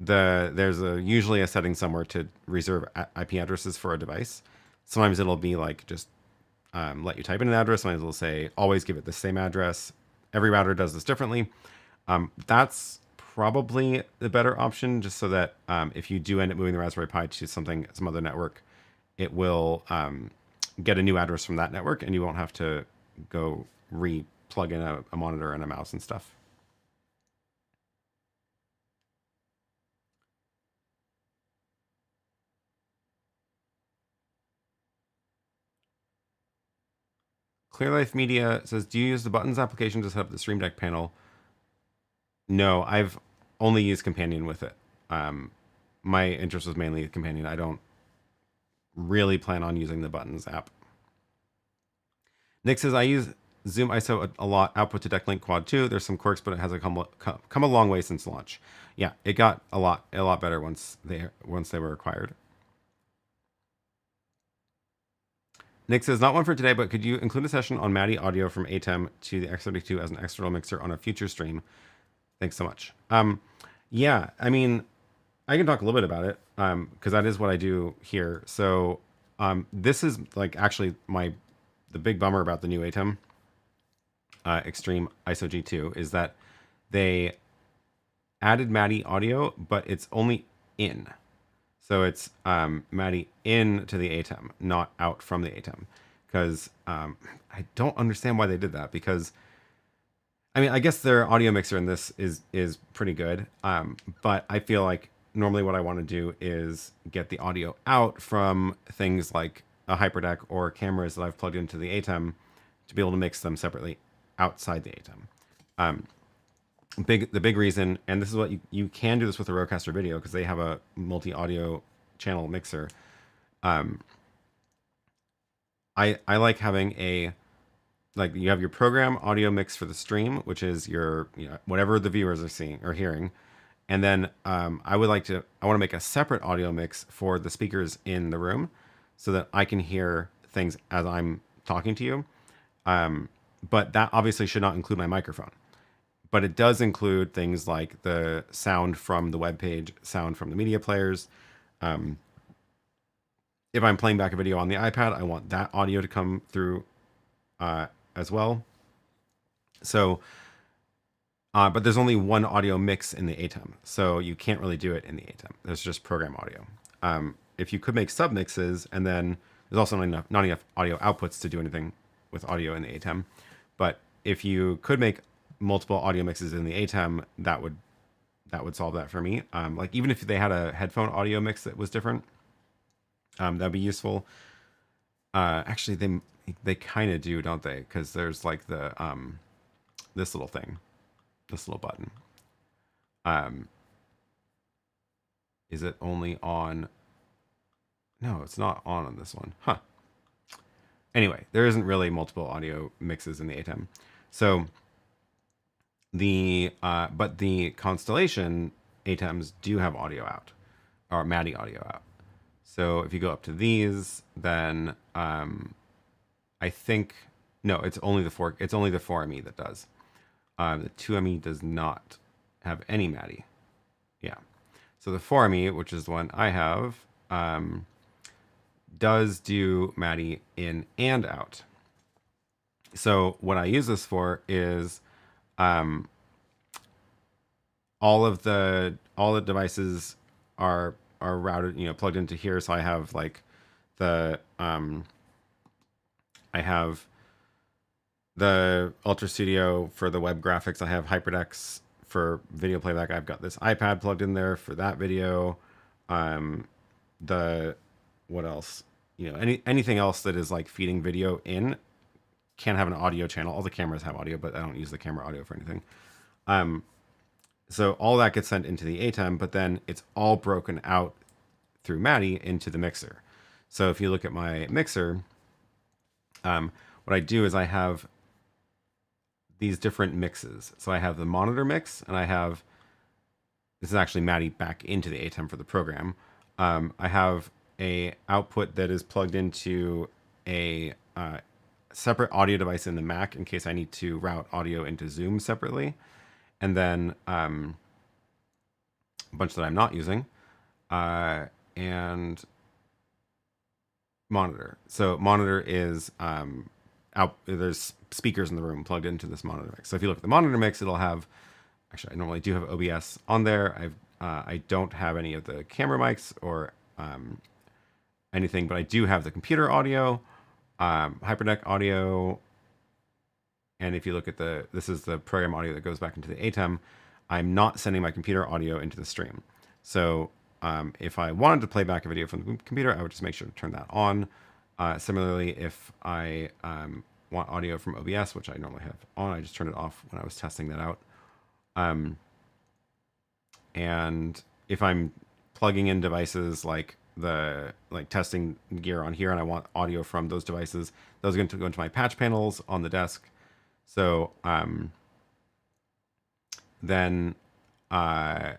There's usually a setting somewhere to reserve IP addresses for a device. Sometimes it'll be like just let you type in an address. Sometimes it'll say always give it the same address. Every router does this differently. That's probably the better option, just so that if you do end up moving the Raspberry Pi to some other network, it will get a new address from that network, and you won't have to go plug in a monitor and a mouse and stuff. Clearlife Media says, "Do you use the buttons application to set up the Stream Deck panel?" No, I've only used Companion with it. My interest was mainly Companion. I don't really plan on using the buttons app. Nick says, "I use Zoom ISO a lot. Output to DeckLink Quad 2. There's some quirks, but it has come a long way since launch." Yeah, it got a lot better once they were acquired. Nick says, "Not one for today, but could you include a session on MADI audio from ATEM to the X32 as an external mixer on a future stream? Thanks so much." Yeah, I mean, I can talk a little bit about it because that is what I do here. So this is like actually the big bummer about the new ATEM Extreme ISO G2 is that they added MADI audio, but it's only in. So it's MADI in to the ATEM, not out from the ATEM. Because I don't understand why they did that. Because, I mean, I guess their audio mixer in this is pretty good. But I feel like normally what I want to do is get the audio out from things like a HyperDeck or cameras that I've plugged into the ATEM to be able to mix them separately outside the ATEM. The big reason, and this is what you can do this with a RØDECaster video because they have a multi-audio channel mixer. I like having you have your program audio mix for the stream, which is your whatever the viewers are seeing or hearing, and then I want to make a separate audio mix for the speakers in the room, so that I can hear things as I'm talking to you. But that obviously should not include my microphone. But it does include things like the sound from the web page, sound from the media players. If I'm playing back a video on the iPad, I want that audio to come through as well. So, but there's only one audio mix in the ATEM, so you can't really do it in the ATEM. There's just program audio. If you could make submixes, and then there's also not enough audio outputs to do anything with audio in the ATEM. But if you could make multiple audio mixes in the ATEM, that would solve that for me. Like even if they had a headphone audio mix that was different, that'd be useful. Actually, they kind of do, don't they? Because there's like the this little thing, this little button. Is it only on? No, it's not on this one. Huh. Anyway, there isn't really multiple audio mixes in the ATEM. So but the Constellation ATEMs do have audio out, or MADI audio out. So if you go up to these, then I think it's only the 4ME that does. The 2ME does not have any MADI. Yeah. So the 4ME, which is the one I have, does do MADI in and out. So what I use this for is all the devices are routed, plugged into here. So I have like I have the Ultra Studio for the web graphics. I have HyperDecks for video playback, I've got this iPad plugged in there for that video. What else? You know, anything else that is like feeding video in can have an audio channel. All the cameras have audio, but I don't use the camera audio for anything. So all that gets sent into the ATEM, but then it's all broken out through MADI into the mixer. So if you look at my mixer, what I do is I have these different mixes. So I have the monitor mix, and I have, this is actually MADI back into the ATEM for the program. I have a output that is plugged into a separate audio device in the Mac in case I need to route audio into Zoom separately. And then a bunch that I'm not using, and monitor. So monitor is there's speakers in the room plugged into this monitor mix. So if you look at the monitor mix, it'll have, actually I normally do have OBS on there. I don't have any of the camera mics or anything, but I do have the computer audio, HyperDeck audio. And if you look at this is the program audio that goes back into the ATEM. I'm not sending my computer audio into the stream. So if I wanted to play back a video from the computer, I would just make sure to turn that on. Similarly, if I want audio from OBS, which I normally have on, I just turned it off when I was testing that out. And if I'm plugging in devices like testing gear on here, and I want audio from those devices, those are going to go into my patch panels on the desk. So then I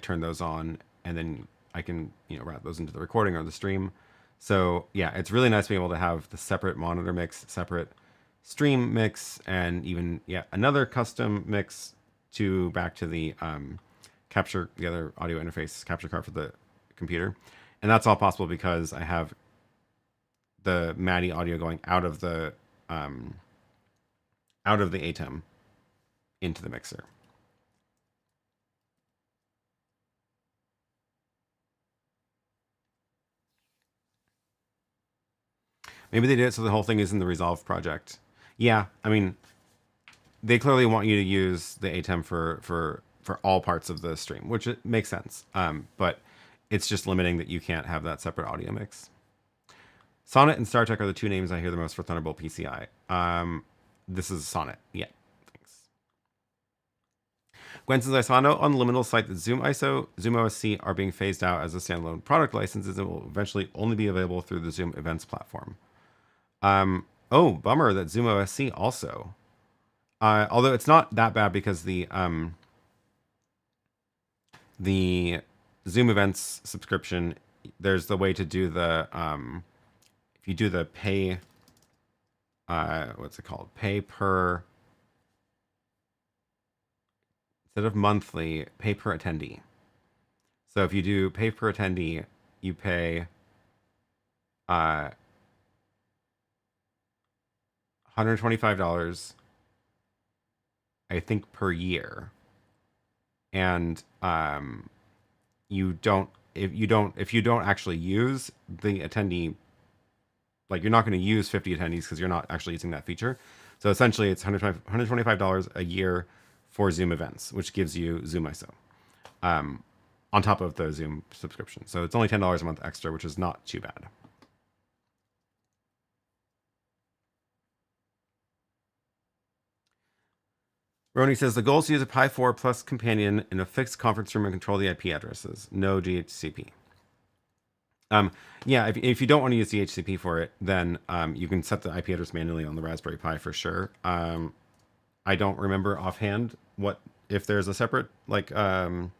turn those on, and then I can, you know, route those into the recording or the stream. So yeah, it's really nice being able to have the separate monitor mix, separate stream mix, and even another custom mix to back to the the other audio interface capture card for the computer. And that's all possible because I have the MADI audio going out of the ATEM into the mixer. Maybe they did it so the whole thing is in the Resolve project. Yeah, I mean, they clearly want you to use the ATEM for all parts of the stream, which it makes sense. But it's just limiting that you can't have that separate audio mix. Sonnet and StarTech are the two names I hear the most for Thunderbolt PCI. This is Sonnet. Yeah, thanks. Gwen says, I saw a note on the Liminal site that Zoom ISO, Zoom OSC are being phased out as a standalone product licenses and will eventually only be available through the Zoom Events platform. Oh, bummer that Zoom OSC also. Although it's not that bad because the Zoom Events subscription, there's the way to do the if you do the pay, what's it called? Pay per, instead of monthly, pay per attendee. So if you do pay per attendee, you pay $125, I think, per year. And if you don't actually use the attendee, like you're not going to use 50 attendees because you're not actually using that feature. So essentially it's $125 a year for Zoom events, which gives you Zoom ISO on top of the Zoom subscription. So it's only $10 a month extra, which is not too bad. Roni says, the goal is to use a Pi 4 plus companion in a fixed conference room and control the IP addresses. No DHCP. Yeah, if you don't want to use DHCP for it, then you can set the IP address manually on the Raspberry Pi for sure. I don't remember offhand if there's a separate, like, in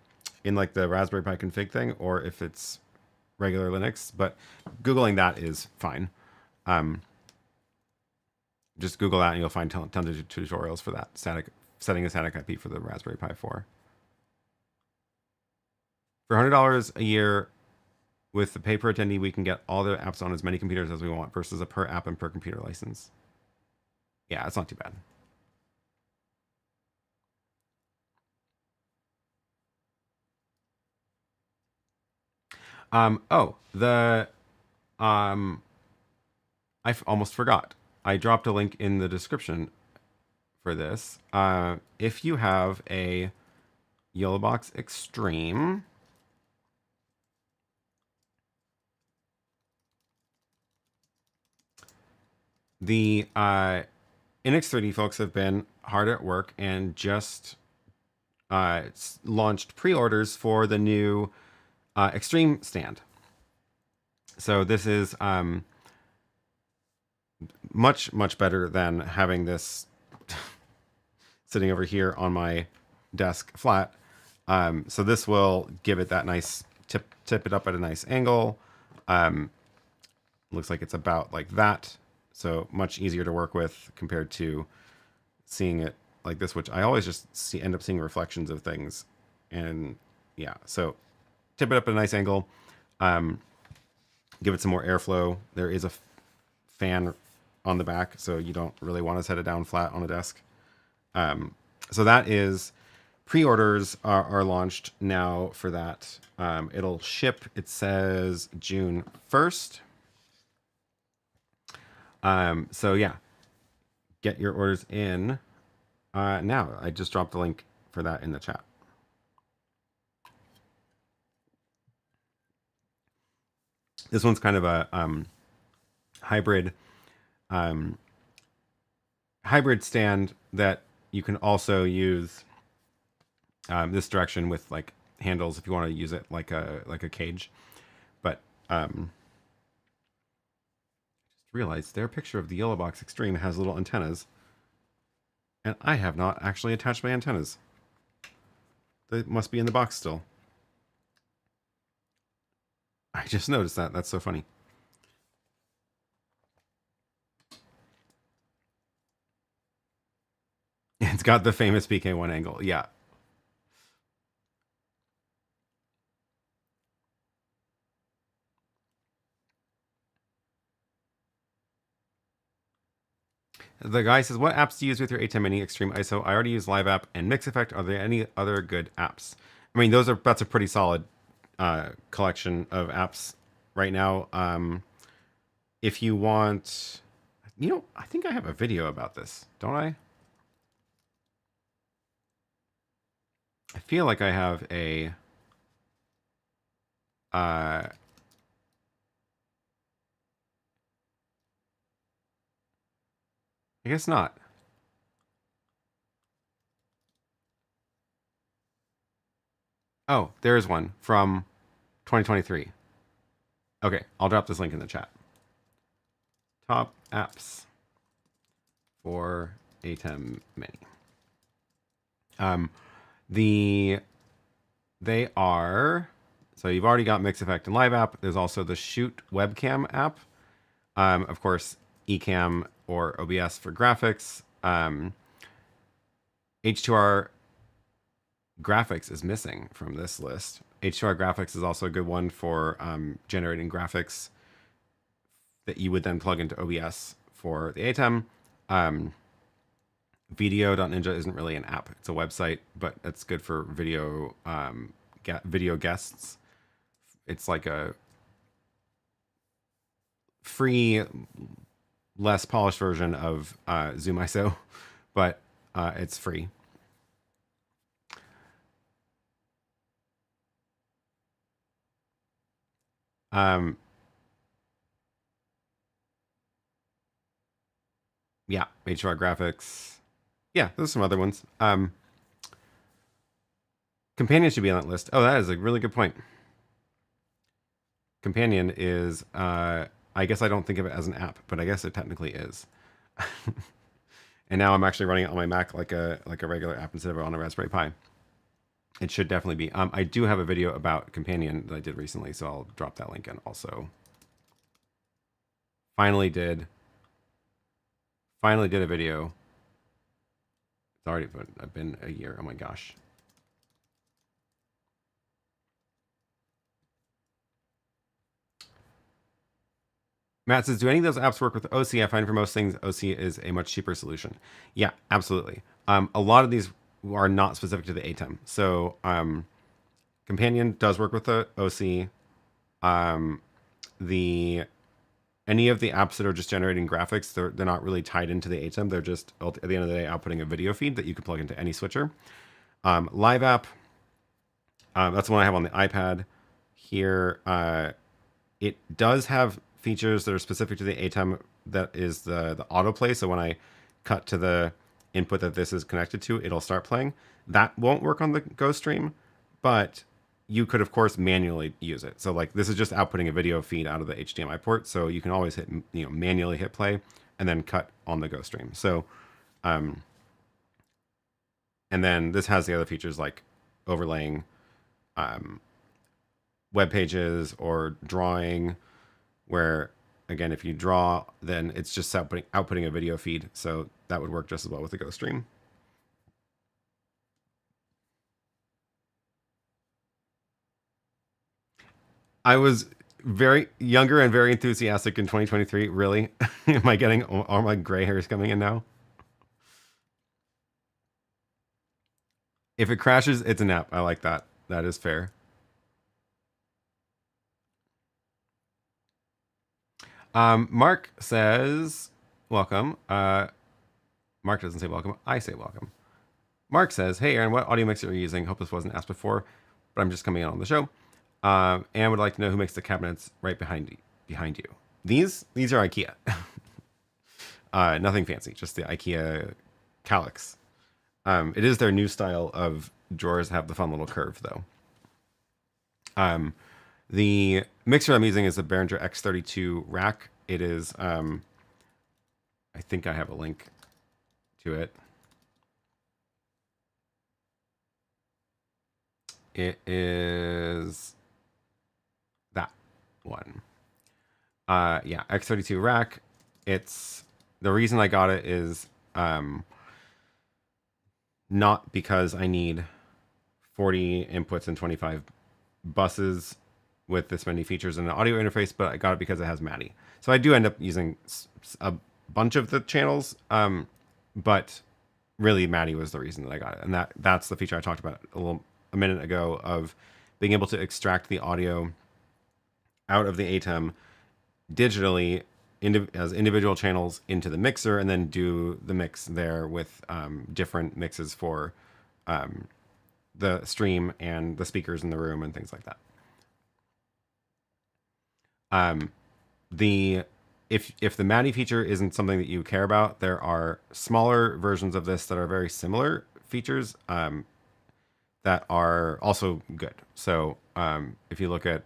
like the Raspberry Pi config thing, or if it's regular Linux, but Googling that is fine. Just Google that and you'll find tons of tutorials for that, setting a static IP for the Raspberry Pi 4. For $100 a year with the pay per attendee, we can get all the apps on as many computers as we want versus a per app and per computer license. Yeah, it's not too bad. I almost forgot. I dropped a link in the description for this. If you have a Yolobox Extreme, the NX3D folks have been hard at work and just launched pre-orders for the new Extreme stand. So this is much better than having this sitting over here on my desk flat. So this will give it that nice tip it up at a nice angle. Looks like it's about like that. So much easier to work with compared to seeing it like this, which I always just end up seeing reflections of things. And yeah, so tip it up at a nice angle. Give it some more airflow. There is a fan on the back, so you don't really want to set it down flat on a desk. So that is, pre-orders are launched now for that. It'll ship, it says June 1st. So yeah, get your orders in now. I just dropped the link for that in the chat. This one's kind of a hybrid stand that you can also use this direction with like handles if you want to use it like a cage. But just realized their picture of the Yolobox Extreme has little antennas, and I have not actually attached my antennas. They must be in the box still. I just noticed that. That's so funny. It's got the famous BK1 angle. Yeah. The guy says, what apps do you use with your ATEM Mini Extreme ISO? I already use Live App and Mix Effect. Are there any other good apps? I mean, that's a pretty solid collection of apps right now. If you want, I think I have a video about this, don't I? I feel like I have a I guess not. Oh, there's one from 2023. Okay, I'll drop this link in the chat. Top apps for ATEM Mini. They are, so you've already got Mix Effect and Live App. There's also the Shoot webcam app. Of course, Ecamm or OBS for graphics. H2R graphics is missing from this list. H2R graphics is also a good one for generating graphics that you would then plug into OBS for the ATEM. Video.ninja isn't really an app. It's a website, but it's good for video video guests. It's like a free, less polished version of Zoom ISO, but it's free. Yeah, HDR graphics. Yeah, there's some other ones. Companion should be on that list. Oh, that is a really good point. Companion is, I guess I don't think of it as an app, but I guess it technically is. And now I'm actually running it on my Mac like a regular app instead of on a Raspberry Pi. It should definitely be. I do have a video about Companion that I did recently, so I'll drop that link in also. Finally did a video. It's already been a year. Oh my gosh. Matt says, do any of those apps work with OC? I find for most things, OC is a much cheaper solution. Yeah, absolutely. A lot of these are not specific to the ATEM. So Companion does work with the OC. The any of the apps that are just generating graphics, they're not really tied into the ATEM. They're just, at the end of the day, outputting a video feed that you can plug into any switcher. Live app, that's the one I have on the iPad here. It does have features that are specific to the ATEM, that is the autoplay. So when I cut to the input that this is connected to, it'll start playing. That won't work on the GoStream, but you could, of course, manually use it. So like this is just outputting a video feed out of the HDMI port. So you can always hit, manually hit play and then cut on the GoStream. So, and then this has the other features like overlaying web pages or drawing, where again, if you draw, then it's just outputting a video feed. So that would work just as well with the GoStream. I was very younger and very enthusiastic in 2023. Really? Am I getting all my gray hairs coming in now? If it crashes, it's an app. I like that. That is fair. Mark says, welcome. Mark doesn't say welcome. I say welcome. Mark says, hey, Aaron, what audio mixer are you using? Hope this wasn't asked before, but I'm just coming in on the show. And would like to know who makes the cabinets right behind you. These are IKEA. Nothing fancy, just the IKEA Calyx. It is their new style of drawers, have the fun little curve though. The mixer I'm using is the Behringer X32 rack. It is, I think I have a link to it. It is that one. Yeah, X32 rack. It's, the reason I got it is not because I need 40 inputs and 25 buses with this many features in an audio interface, but I got it because it has MADI. So I do end up using a bunch of the channels, but really MADI was the reason that I got it. And that's the feature I talked about a minute ago, of being able to extract the audio out of the ATEM digitally as individual channels into the mixer, and then do the mix there with different mixes for the stream and the speakers in the room and things like that. If the MADI feature isn't something that you care about, there are smaller versions of this that are very similar features that are also good. So if you look at,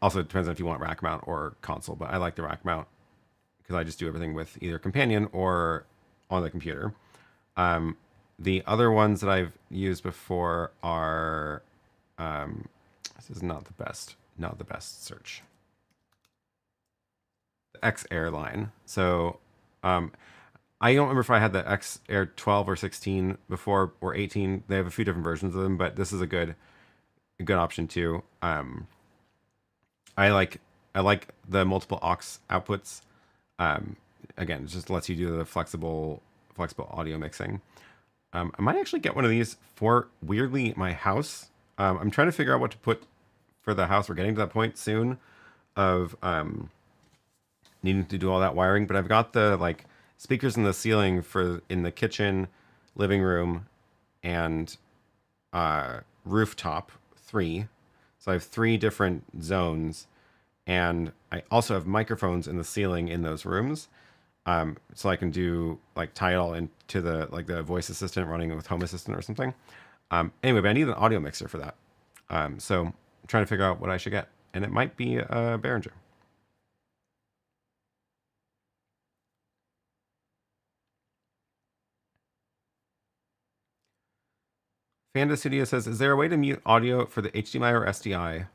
also it depends on if you want rack mount or console, but I like the rack mount because I just do everything with either Companion or on the computer. The other ones that I've used before are, this is not the best search. The X Air line. So I don't remember if I had the X Air 12 or 16 before, or 18. They have a few different versions of them, but this is a good option too. I like the multiple aux outputs. Again, it just lets you do the flexible audio mixing. I might actually get one of these for, weirdly, my house. I'm trying to figure out what to put for the house. We're getting to that point soon of needing to do all that wiring, but I've got the like speakers in the ceiling in the kitchen, living room, and rooftop, 3. So I have 3 different zones, and I also have microphones in the ceiling in those rooms. So I can do like tie it all into the voice assistant running with Home Assistant or something. Anyway, but I need an audio mixer for that. So I'm trying to figure out what I should get, and it might be a Behringer. Fanda Studio says, is there a way to mute audio for the HDMI or SDI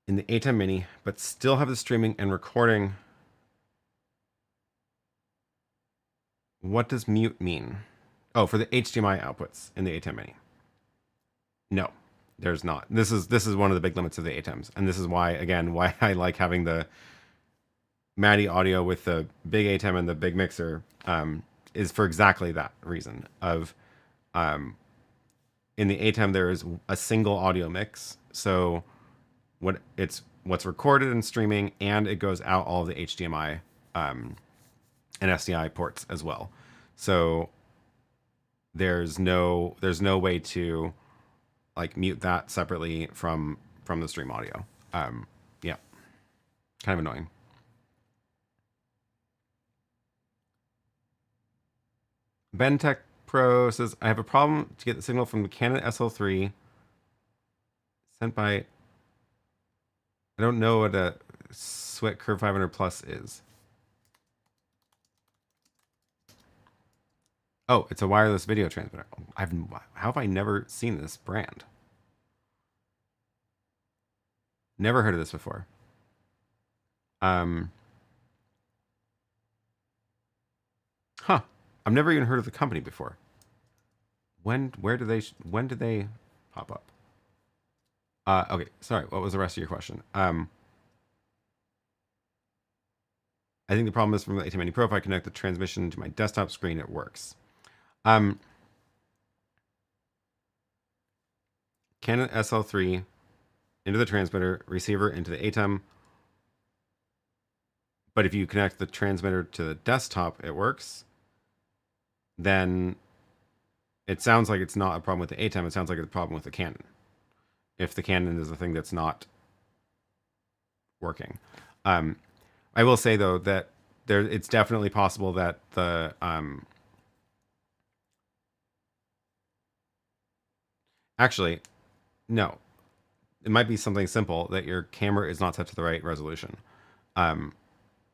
in the ATEM Mini, but still have the streaming and recording? What does mute mean? Oh, for the HDMI outputs in the ATEM Mini. No, there's not. This is one of the big limits of the ATEMs, and this is why, again, why I like having the MADI audio with the big ATEM and the big mixer, is for exactly that reason of, in the ATEM, there is a single audio mix. So what's recorded and streaming, and it goes out all of the HDMI and SDI ports as well. So there's no way to like mute that separately from the stream audio. Yeah, kind of annoying. BenTech Pro says, I have a problem to get the signal from the Canon SL3 sent by, I don't know what a SWIT Curve 500 Plus is. Oh, it's a wireless video transmitter. How have I never seen this brand? Never heard of this before. Huh. I've never even heard of the company before. When did they pop up? Okay, sorry. What was the rest of your question? I think the problem is from the ATEM Mini Pro. If I connect the transmission to my desktop screen, it works. Canon SL3 into the transmitter, receiver into the ATEM. But if you connect the transmitter to the desktop, it works. Then it sounds like it's not a problem with the ATEM. It sounds like it's a problem with the Canon. If the Canon is the thing that's not working. I will say though that it's definitely possible that the actually, no, it might be something simple that your camera is not set to the right resolution.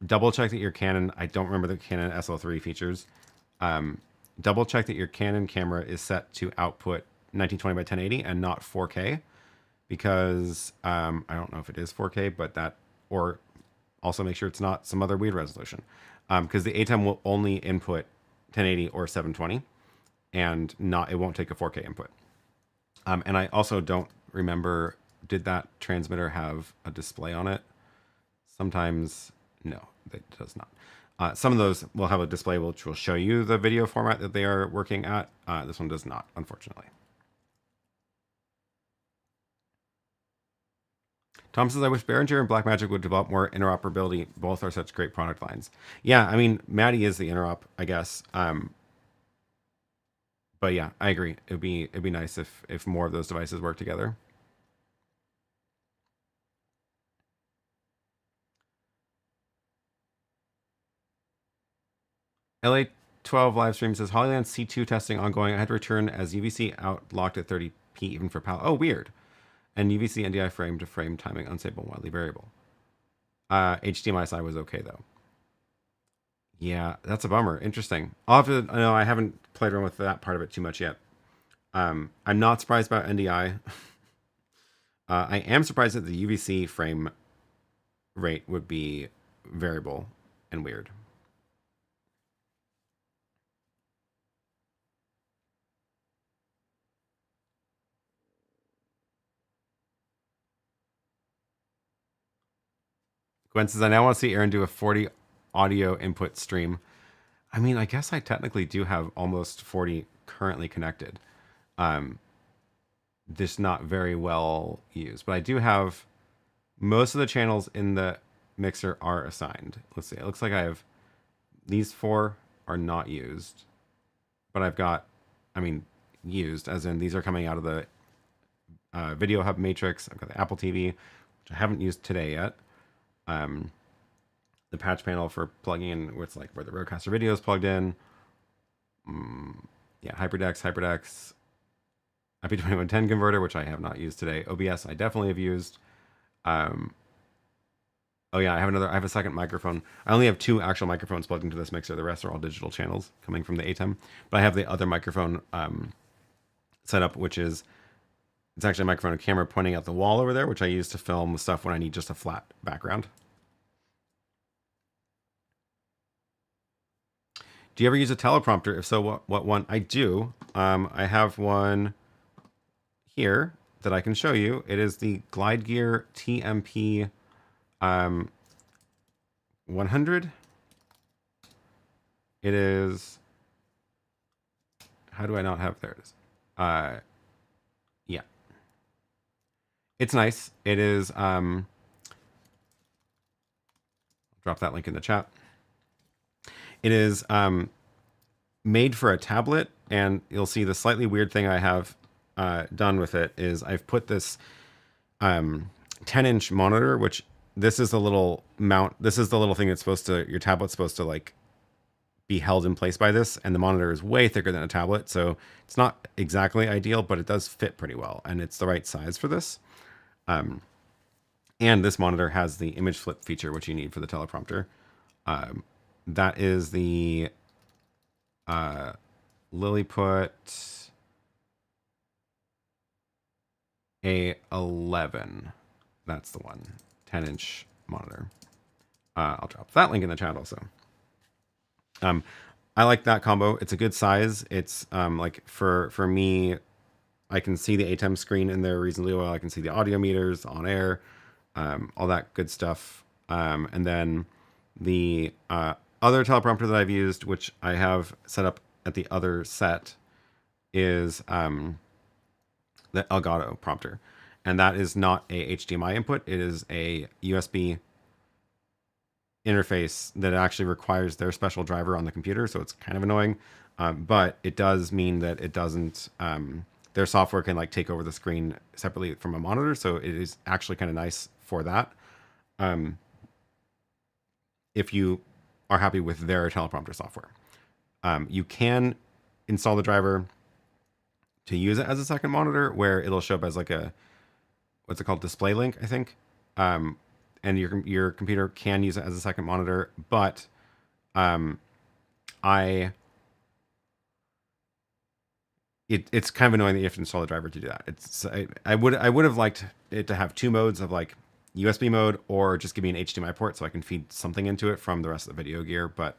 Double check that your Canon, I don't remember the Canon SL3 features. Double check that your Canon camera is set to output 1920 by 1080 and not 4K, because I don't know if it is 4K, but that, or also make sure it's not some other weird resolution, because the ATEM will only input 1080 or 720, and it won't take a 4K input. And I also don't remember, did that transmitter have a display on it? Sometimes, no, it does not. Some of those will have a display which will show you the video format that they are working at. This one does not, unfortunately. Tom says, I wish Behringer and Blackmagic would develop more interoperability. Both are such great product lines. Yeah, I mean, MADI is the interop, I guess. But yeah, I agree. It'd be nice if more of those devices work together. LA12 live stream says, Hollyland C2 testing ongoing. I had to return as UVC out locked at 30p even for PAL. Oh, weird. And UVC NDI frame to frame timing unstable, wildly variable. HDMI side was okay though. Yeah, that's a bummer. Interesting. I'll have to, know I haven't played around with that part of it too much yet. I'm not surprised about NDI. I am surprised that the UVC frame rate would be variable and weird. Gwen says, I now want to see Aaron do a 40 audio input stream. I mean, I guess I technically do have almost 40 currently connected. Just not very well used. But I do have most of the channels in the mixer are assigned. Let's see. It looks like I have these 4 are not used. But I've got, I mean, used, as in these are coming out of the Video Hub Matrix. I've got the Apple TV, which I haven't used today yet. The patch panel for plugging in with like where the RØDECaster video is plugged in. Yeah, HyperDeck, IP2110 converter, which I have not used today. OBS I definitely have used. Oh yeah, I have a second microphone. I only have 2 actual microphones plugged into this mixer. The rest are all digital channels coming from the ATEM. But I have the other microphone set up, which is, it's actually a microphone and camera pointing out the wall over there, which I use to film stuff when I need just a flat background. Do you ever use a teleprompter? If so, what one? I do. I have one here that I can show you. It is the Glide Gear TMP 100. It is, how do I not have, there it is. Yeah. it's nice. It is, drop that link in the chat. It is made for a tablet, and you'll see the slightly weird thing I have done with it is I've put this 10-inch monitor, which this is the little mount. This is the little thing that's supposed to, your tablet's supposed to like be held in place by this, and the monitor is way thicker than a tablet, so it's not exactly ideal, but it does fit pretty well, and it's the right size for this. And this monitor has the image flip feature, which you need for the teleprompter. That is the LILLIPUT A11. That's the one. 10-inch monitor. I'll drop that link in the chat also. I like that combo. It's a good size. It's like for me, I can see the ATEM screen in there reasonably well. I can see the audio meters on air, all that good stuff. And then the other teleprompter that I've used, which I have set up at the other set, is the Elgato prompter. And that is not a HDMI input. It is a USB interface that actually requires their special driver on the computer. So it's kind of annoying. But it does mean that it doesn't, their software can like take over the screen separately from a monitor. So it is actually kind of nice for that. If you are happy with their teleprompter software. You can install the driver to use it as a second monitor, where it'll show up as like a, what's it called, display link, I think. And your computer can use it as a second monitor, but it's kind of annoying that you have to install the driver to do that. It's I would have liked it to have two modes of like USB mode, or just give me an HDMI port so I can feed something into it from the rest of the video gear. But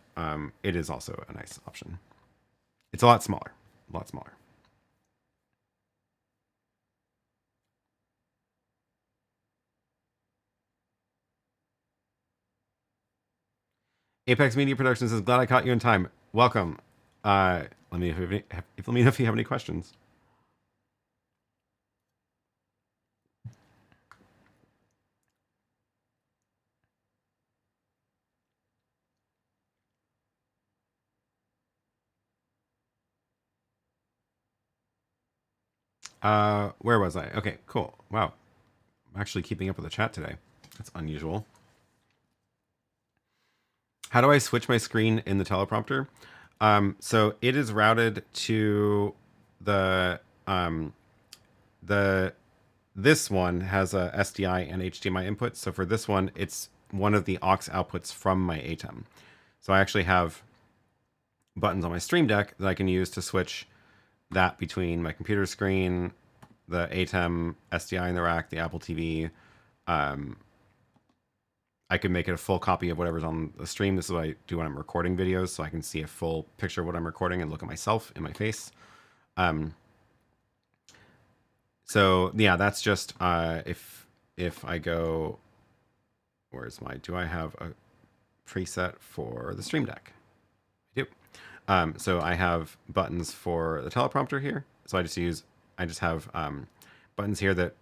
it is also a nice option. It's a lot smaller, a lot smaller. Apex Media Productions says, glad I caught you in time. Welcome. Let me know if you have any questions. Where was I? Okay, cool. Wow. I'm actually keeping up with the chat today. That's unusual. How do I switch my screen in the teleprompter? So it is routed to this one has a SDI and HDMI input. So for this one, it's one of the aux outputs from my ATEM. So I actually have buttons on my Stream Deck that I can use to switch that between my computer screen, the ATEM SDI in the rack, the Apple TV. I can make it a full copy of whatever's on the stream. This is what I do when I'm recording videos, so I can see a full picture of what I'm recording and look at myself in my face. So yeah, that's just if I go, where's my, do I have a preset for the Stream Deck? I do. So I have buttons for the teleprompter here. So I just have buttons here that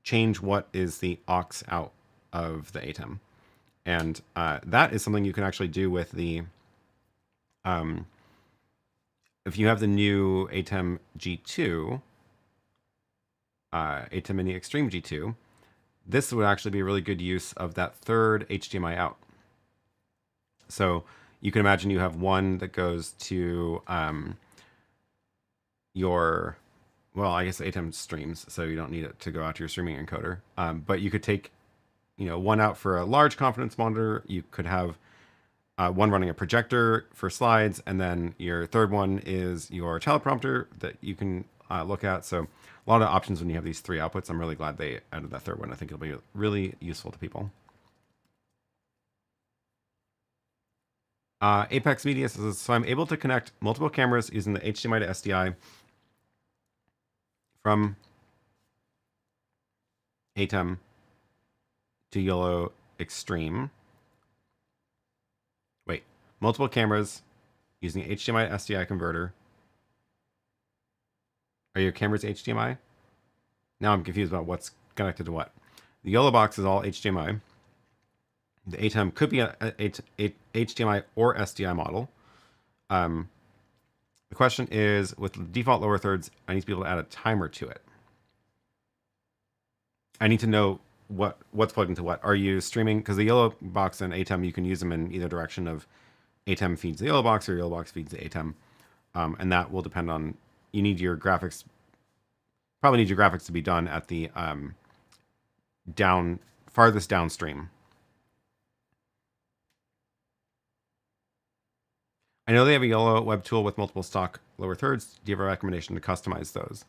change what is the aux out of the ATEM. And that is something you can actually do with the, if you have the new ATEM G2, ATEM Mini Extreme G2, this would actually be a really good use of that third HDMI out. So you can imagine you have one that goes to your, well, I guess ATEM streams, so you don't need it to go out to your streaming encoder. But you could take, one out for a large confidence monitor. You could have one running a projector for slides, and then your third one is your teleprompter that you can look at. So a lot of options when you have these three outputs. I'm really glad they added that third one. I think it'll be really useful to people. Apex Media says, so I'm able to connect multiple cameras using the HDMI to SDI from ATEM to Yolobox Extreme. Wait, multiple cameras using HDMI to SDI converter. Are your cameras HDMI? Now I'm confused about what's connected to what. The Yolobox is all HDMI. The ATEM could be a HDMI or SDI model. The question is, with the default lower thirds, I need to be able to add a timer to it. I need to know what's plugged into what. Are you streaming? Because the Yolobox and ATEM, you can use them in either direction of ATEM feeds the Yolobox or Yolobox feeds the ATEM. And that will depend on, you need your graphics, probably need your graphics to be done at the farthest downstream. I know they have a Yolo web tool with multiple stock lower thirds. Do you have a recommendation to customize those?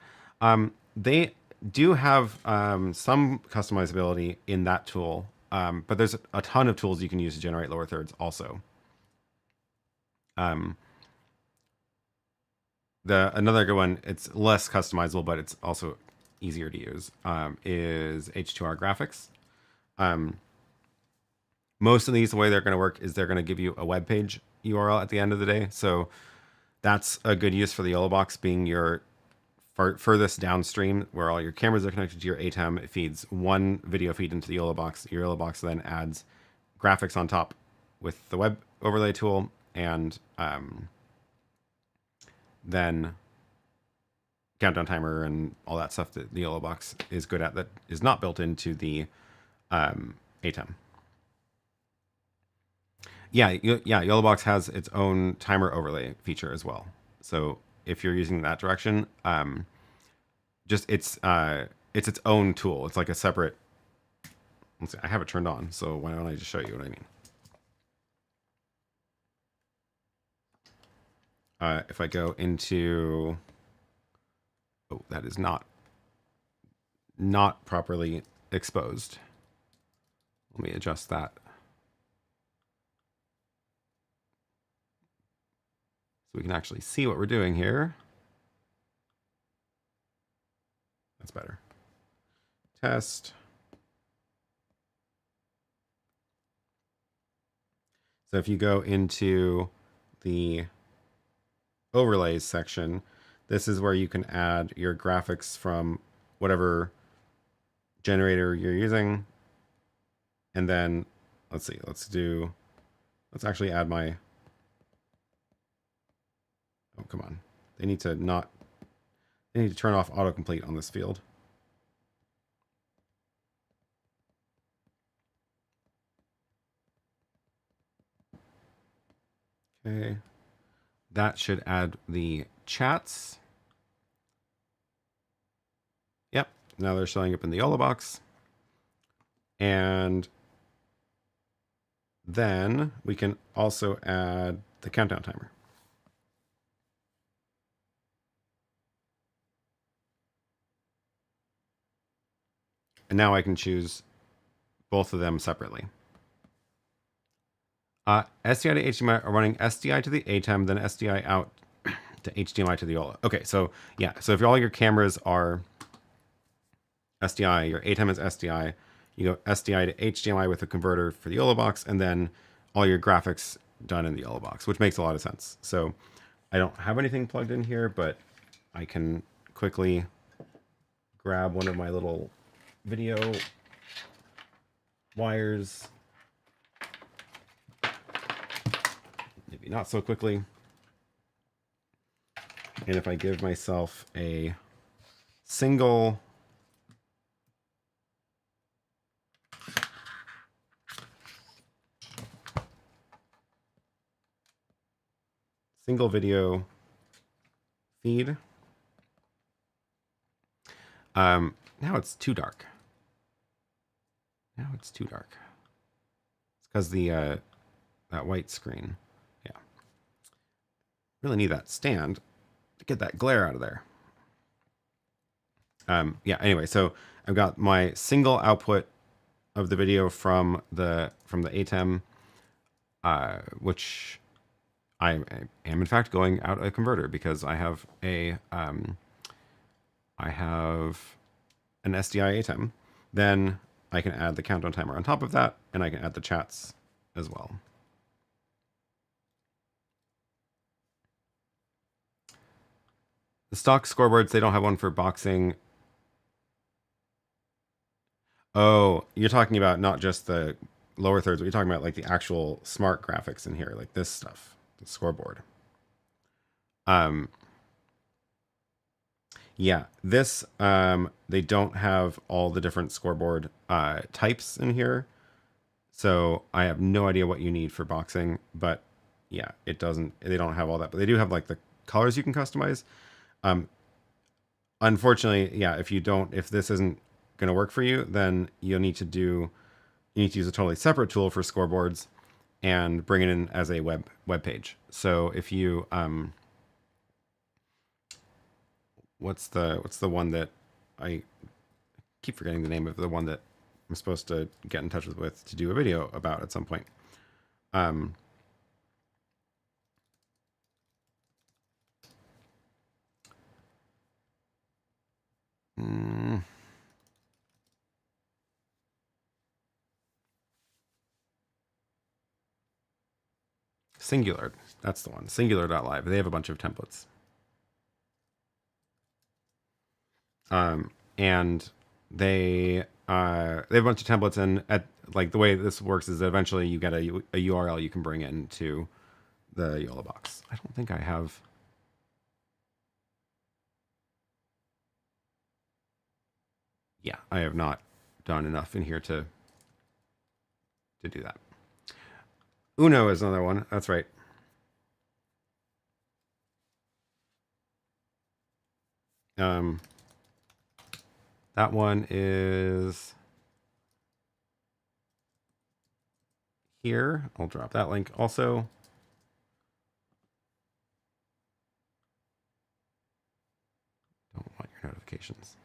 They do have some customizability in that tool, but there's a ton of tools you can use to generate lower thirds also. Another good one, it's less customizable, but it's also easier to use, is H2R graphics. Most of these, the way they're going to work is they're going to give you a web page URL at the end of the day. So that's a good use for the Yolobox, being your furthest downstream where all your cameras are connected to your ATEM. It feeds one video feed into the Yolobox. Your Yolobox then adds graphics on top with the web overlay tool, and then countdown timer and all that stuff that the Yolobox is good at that is not built into the ATEM. Yeah, Yolobox has its own timer overlay feature as well. So if you're using that direction, just it's its own tool. It's like a separate. Let's see, I have it turned on, so why don't I just show you what I mean? If I go into, oh, that is not properly exposed. Let me adjust that. So we can actually see what we're doing here. That's better. Test. So if you go into the overlays section, this is where you can add your graphics from whatever generator you're using. And then let's see, let's actually add my, oh, come on. They need to turn off autocomplete on this field. Okay. That should add the chats. Yep. Now they're showing up in the Yolobox. And then we can also add the countdown timer. And now I can choose both of them separately. SDI to HDMI are running SDI to the ATEM, then SDI out to HDMI to the Yolo. Okay, so yeah, so if all your cameras are SDI, your ATEM is SDI, you go SDI to HDMI with a converter for the Yolobox, and then all your graphics done in the Yolobox, which makes a lot of sense. So I don't have anything plugged in here, but I can quickly grab one of my little video wires. Maybe not so quickly. And if I give myself a single video feed, now it's too dark. Now it's too dark. It's because the that white screen. Yeah. Really need that stand to get that glare out of there. Yeah, anyway, so I've got my single output of the video from the ATEM, which I am in fact going out a converter because I have a I have an SDI ATEM. Then I can add the countdown timer on top of that, and I can add the chats as well. The stock scoreboards, they don't have one for boxing. Oh, you're talking about not just the lower thirds, but you're talking about like the actual smart graphics in here, like this stuff, the scoreboard. Um, yeah, this they don't have all the different scoreboard types in here, so I have no idea what you need for boxing. But yeah, it doesn't. They don't have all that, but they do have like the colors you can customize. Um, Unfortunately, yeah, if this isn't going to work for you, then you need to use a totally separate tool for scoreboards and bring it in as a web page. So if you what's the one that I keep forgetting the name of the one that I'm supposed to get in touch with to do a video about at some point. Um, mm, Singular, that's the one. Singular.live. They have a bunch of templates. And they have a bunch of templates, and at like the way this works is that eventually you get a URL you can bring into the Yolobox. I don't think I have. Yeah, I have not done enough in here to do that. Uno is another one. That's right. That one is here. I'll drop that link also. Don't want your notifications.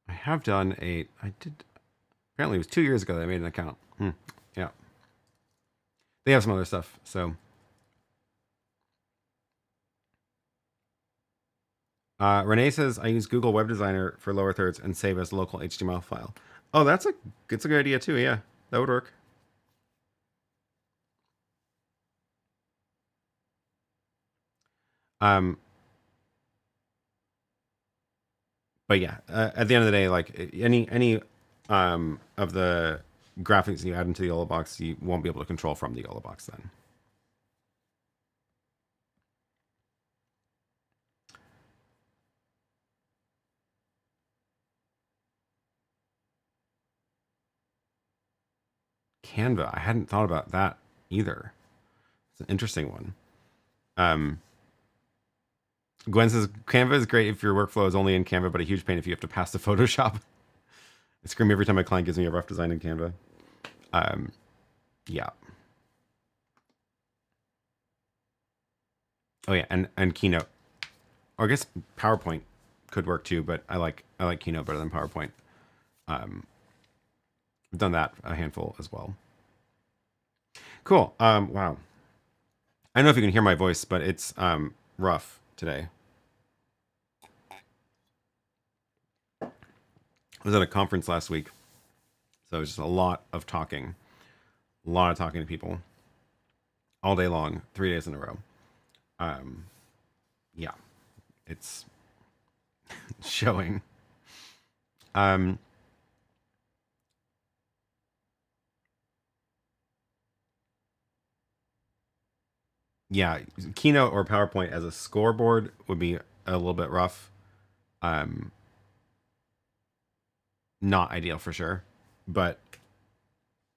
I have done I did, apparently it was 2 years ago that I made an account. Yeah. They have some other stuff, so. Renee says, I use Google Web Designer for lower thirds and save as local HTML file. Oh, it's a good idea too, yeah. That would work. But yeah, at the end of the day, like any of the graphics you add into the Yolobox, you won't be able to control from the Yolobox then. Canva, I hadn't thought about that either. It's an interesting one. Gwen says Canva is great if your workflow is only in Canva, but a huge pain if you have to pass to Photoshop. I scream every time my client gives me a rough design in Canva. Yeah. Oh yeah, and Keynote. Or I guess PowerPoint could work too, but I like Keynote better than PowerPoint. I've done that a handful as well. Cool. Wow. I don't know if you can hear my voice, but it's rough today. I was at a conference last week, so it was just a lot of talking to people all day long, 3 days in a row. Yeah, it's showing. Yeah, Keynote or PowerPoint as a scoreboard would be a little bit rough. Not ideal for sure, but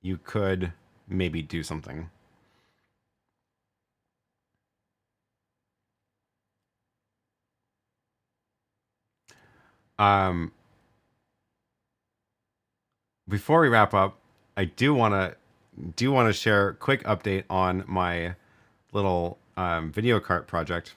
you could maybe do something. Before we wrap up, I do want to share a quick update on my little video cart project.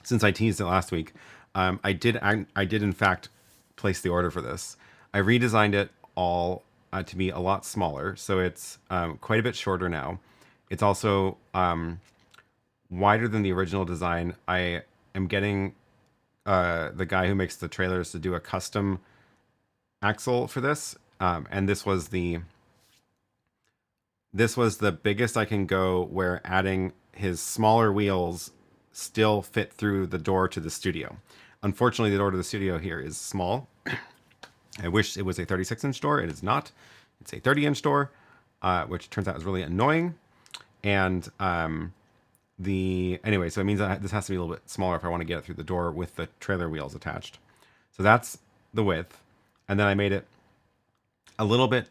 Since I teased it last week, I did in fact place the order for this. I redesigned it all to be a lot smaller, so it's quite a bit shorter now. It's also wider than the original design. I am getting the guy who makes the trailers to do a custom axle for this, and this was the biggest I can go, where adding his smaller wheels still fit through the door to the studio. Unfortunately, the door to the studio here is small. I wish it was a 36-inch door. It is not. It's a 30-inch door, which turns out is really annoying. And anyway, so it means that this has to be a little bit smaller if I want to get it through the door with the trailer wheels attached. So that's the width. And then I made it a little bit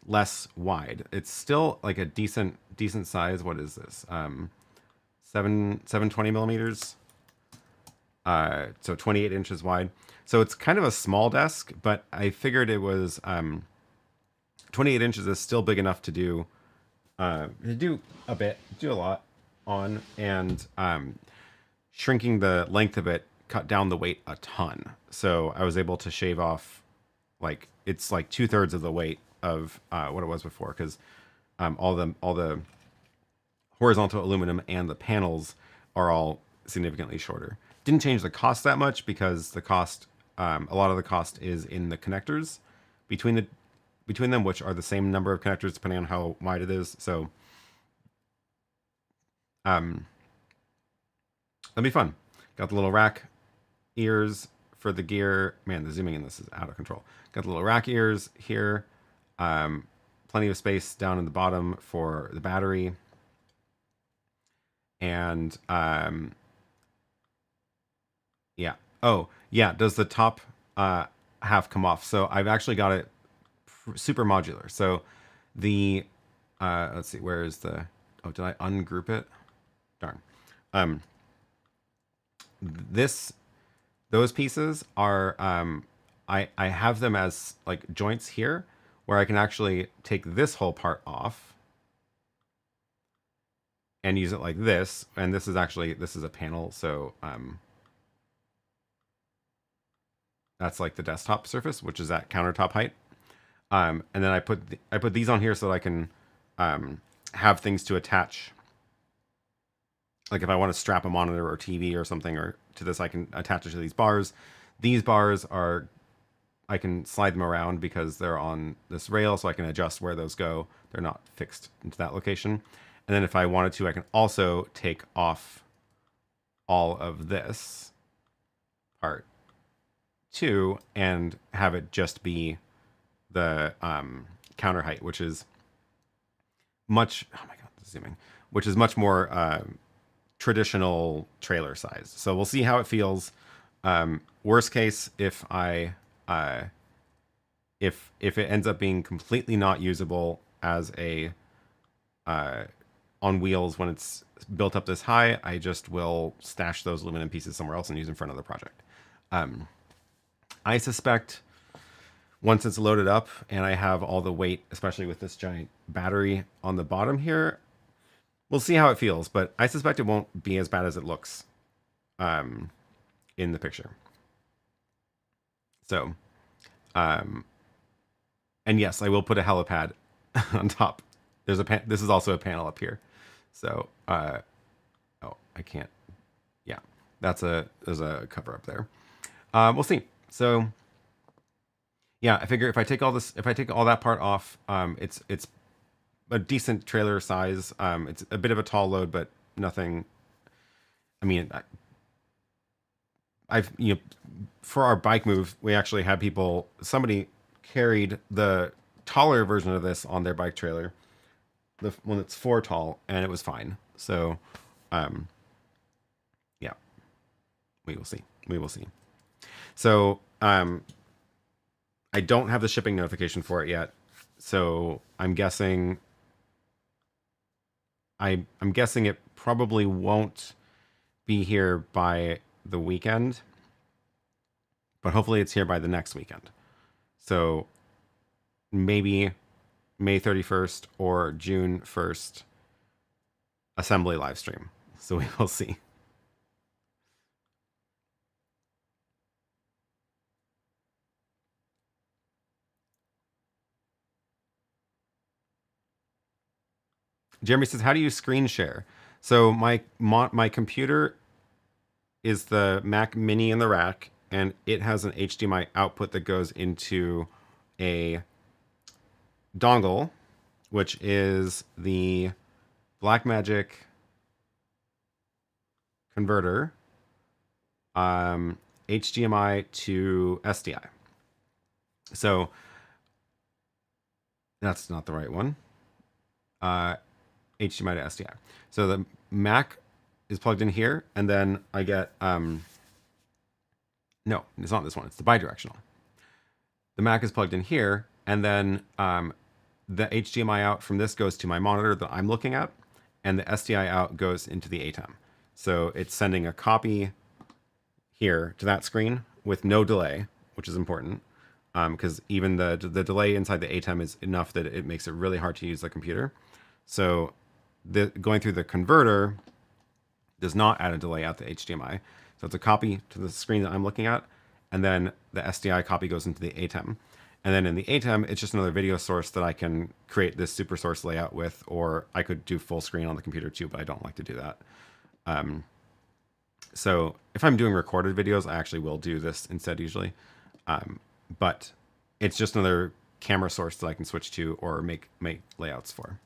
less wide. It's still like a decent size. What is this? 720 millimeters. So 28 inches wide. So it's kind of a small desk, but I figured it was 28 inches is still big enough to do a lot on, and shrinking the length of it cut down the weight a ton. So I was able to shave off it's like 2/3 of the weight of what it was before, because all the horizontal aluminum and the panels are all significantly shorter. Didn't change the cost that much, because the cost, a lot of the cost is in the connectors between them, which are the same number of connectors depending on how wide it is. So that'll be fun. Got the little rack ears for the gear. Man, the zooming in this is out of control. Got the little rack ears here. Plenty of space down in the bottom for the battery. And yeah. Oh, yeah. Does the top half come off? So I've actually got it super modular. So the let's see, where is the? Oh, did I ungroup it? Darn. Those pieces are I have them as like joints here, where I can actually take this whole part off and use it like this. And this is a panel, so that's like the desktop surface, which is at countertop height. And then I put these on here so that I can have things to attach. Like if I want to strap a monitor or TV or something or to this, I can attach it to these bars. These bars I can slide them around because they're on this rail, so I can adjust where those go. They're not fixed into that location. And then if I wanted to, I can also take off all of this part too and have it just be the counter height, which is much, oh my god, zooming, which is much more traditional trailer size. So we'll see how it feels. Worst case, if it ends up being completely not usable as a on wheels when it's built up this high, I just will stash those aluminum pieces somewhere else and use them for another project. I suspect once it's loaded up and I have all the weight, especially with this giant battery on the bottom here, we'll see how it feels, but I suspect it won't be as bad as it looks in the picture. So, and yes, I will put a helipad on top. There's this is also a panel up here. So, oh, I can't. Yeah, there's a cover up there. We'll see. So, yeah, I figure if I take all that part off, it's a decent trailer size. It's a bit of a tall load, but nothing. I mean, for our bike move, we actually had somebody carried the taller version of this on their bike trailer, the one that's 4 tall, and it was fine. So, yeah, we will see. So, I don't have the shipping notification for it yet, so I'm guessing it probably won't be here by the weekend, but hopefully it's here by the next weekend. So maybe May 31st or June 1st assembly live stream. So we will see. Jeremy says, how do you screen share? So my computer is the Mac Mini in the rack, and it has an HDMI output that goes into a dongle, which is the Blackmagic converter, HDMI to SDI. So that's not the right one. HDMI to SDI. So the Mac is plugged in here, and then I get no, it's not this one. It's the bidirectional. The Mac is plugged in here, and then the HDMI out from this goes to my monitor that I'm looking at, and the SDI out goes into the ATEM. So it's sending a copy here to that screen with no delay, which is important, because even the delay inside the ATEM is enough that it makes it really hard to use the computer. So going through the converter does not add a delay out the HDMI. So it's a copy to the screen that I'm looking at, and then the SDI copy goes into the ATEM. And then in the ATEM, it's just another video source that I can create this super source layout with, or I could do full screen on the computer too, but I don't like to do that. So if I'm doing recorded videos, I actually will do this instead usually. But it's just another camera source that I can switch to or make layouts for.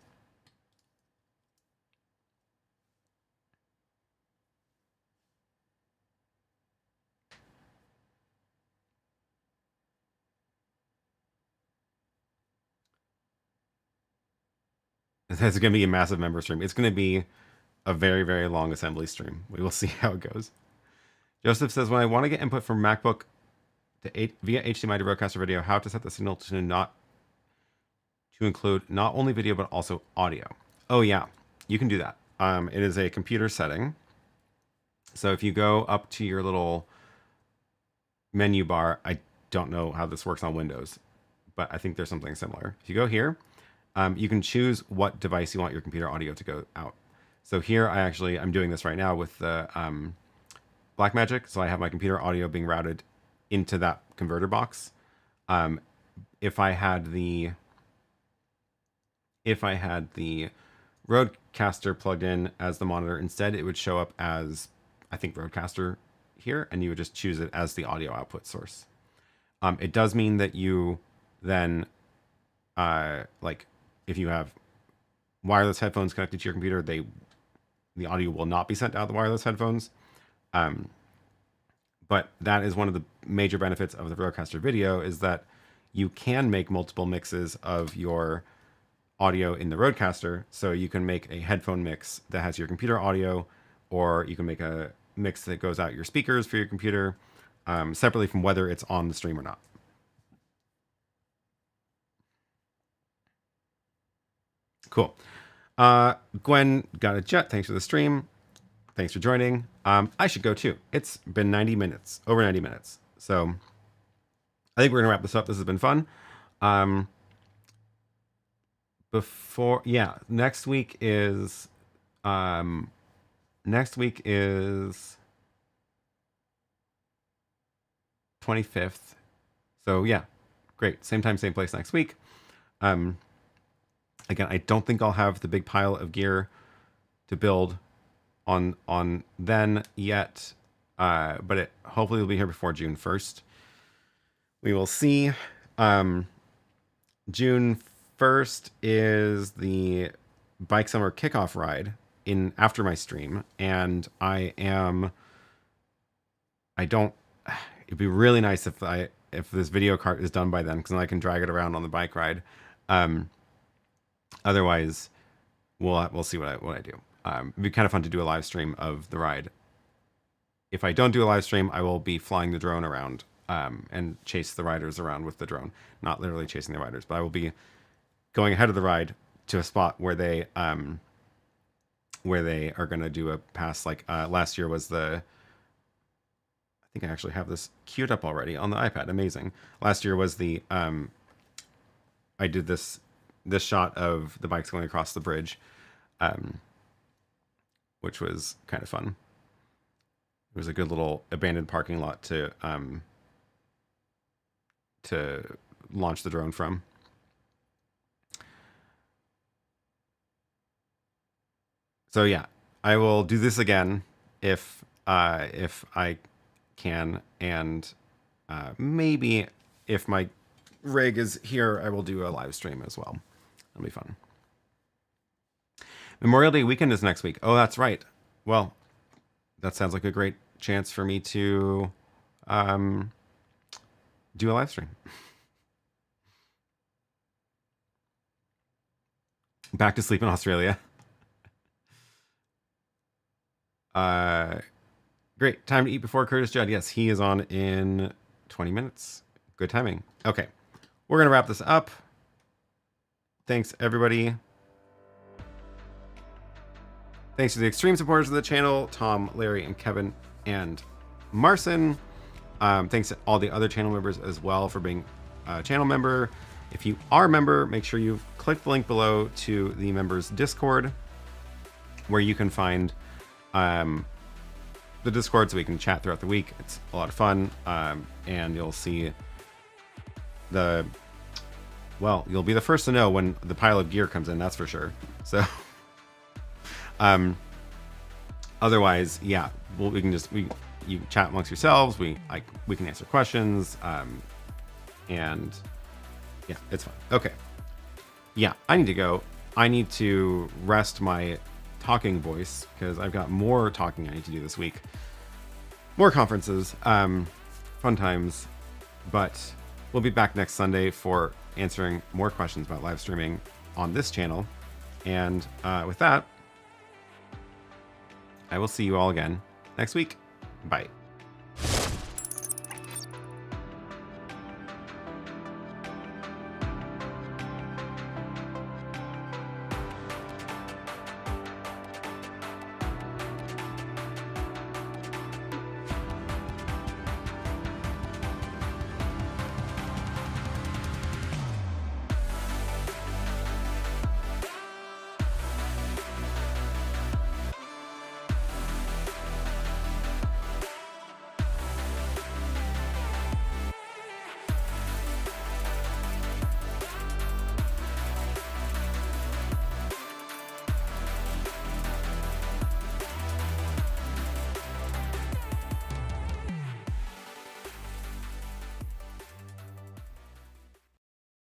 It's going to be a massive member stream. It's going to be a very, very long assembly stream. We will see how it goes. Joseph says, when I want to get input from MacBook via HDMI to RØDECaster video, how to set the signal to include not only video but also audio. Oh yeah, you can do that. It is a computer setting. So if you go up to your little menu bar, I don't know how this works on Windows, but I think there's something similar. If you go here, you can choose what device you want your computer audio to go out. So here I'm doing this right now with the Blackmagic. So I have my computer audio being routed into that converter box. If I had the RØDECaster plugged in as the monitor instead, it would show up as, I think, RØDECaster here, and you would just choose it as the audio output source. It does mean that you then, like, if you have wireless headphones connected to your computer, the audio will not be sent out the wireless headphones. But that is one of the major benefits of the RØDECaster video, is that you can make multiple mixes of your audio in the RØDECaster. So you can make a headphone mix that has your computer audio, or you can make a mix that goes out your speakers for your computer, separately from whether it's on the stream or not. Cool. Gwen got a jet. Thanks for the stream. Thanks for joining. I should go too. It's been 90 minutes, over 90 minutes. So I think we're gonna wrap this up. This has been fun. Next week is 25th. So yeah, great. Same time, same place next week. Again, I don't think I'll have the big pile of gear to build on then yet, but it hopefully will be here before June 1st. We will see. June 1st is the Bike Summer kickoff ride after my stream, and it'd be really nice if this video cart is done by then, because then I can drag it around on the bike ride. Otherwise, we'll see what I do. It'd be kind of fun to do a live stream of the ride. If I don't do a live stream, I will be flying the drone around and chase the riders around with the drone. Not literally chasing the riders, but I will be going ahead of the ride to a spot where they are going to do a pass. Like last year was I think I actually have this queued up already on the iPad. Amazing. Last year was I did this shot of the bikes going across the bridge, which was kind of fun. It was a good little abandoned parking lot to launch the drone from. So yeah, I will do this again if I can, and maybe if my rig is here, I will do a live stream as well. It'll be fun. Memorial Day weekend is next week. Oh, that's right. Well, that sounds like a great chance for me to do a live stream. Back to sleep in Australia. Great. Time to eat before Curtis Judd. Yes, he is on in 20 minutes. Good timing. Okay. We're going to wrap this up. Thanks, everybody. Thanks to the extreme supporters of the channel, Tom, Larry, and Kevin, and Marcin. Thanks to all the other channel members as well for being a channel member. If you are a member, make sure you click the link below to the members Discord, where you can find the Discord so we can chat throughout the week. It's a lot of fun, and you'll see you'll be the first to know when the pile of gear comes in, that's for sure. So otherwise, yeah, we can just you chat amongst yourselves, we can answer questions, and yeah, it's fun. Okay, yeah, I need to go. I need to rest my talking voice because I've got more talking I need to do this week. More conferences, fun times, but we'll be back next Sunday for answering more questions about live streaming on this channel. And with that, I will see you all again next week. Bye.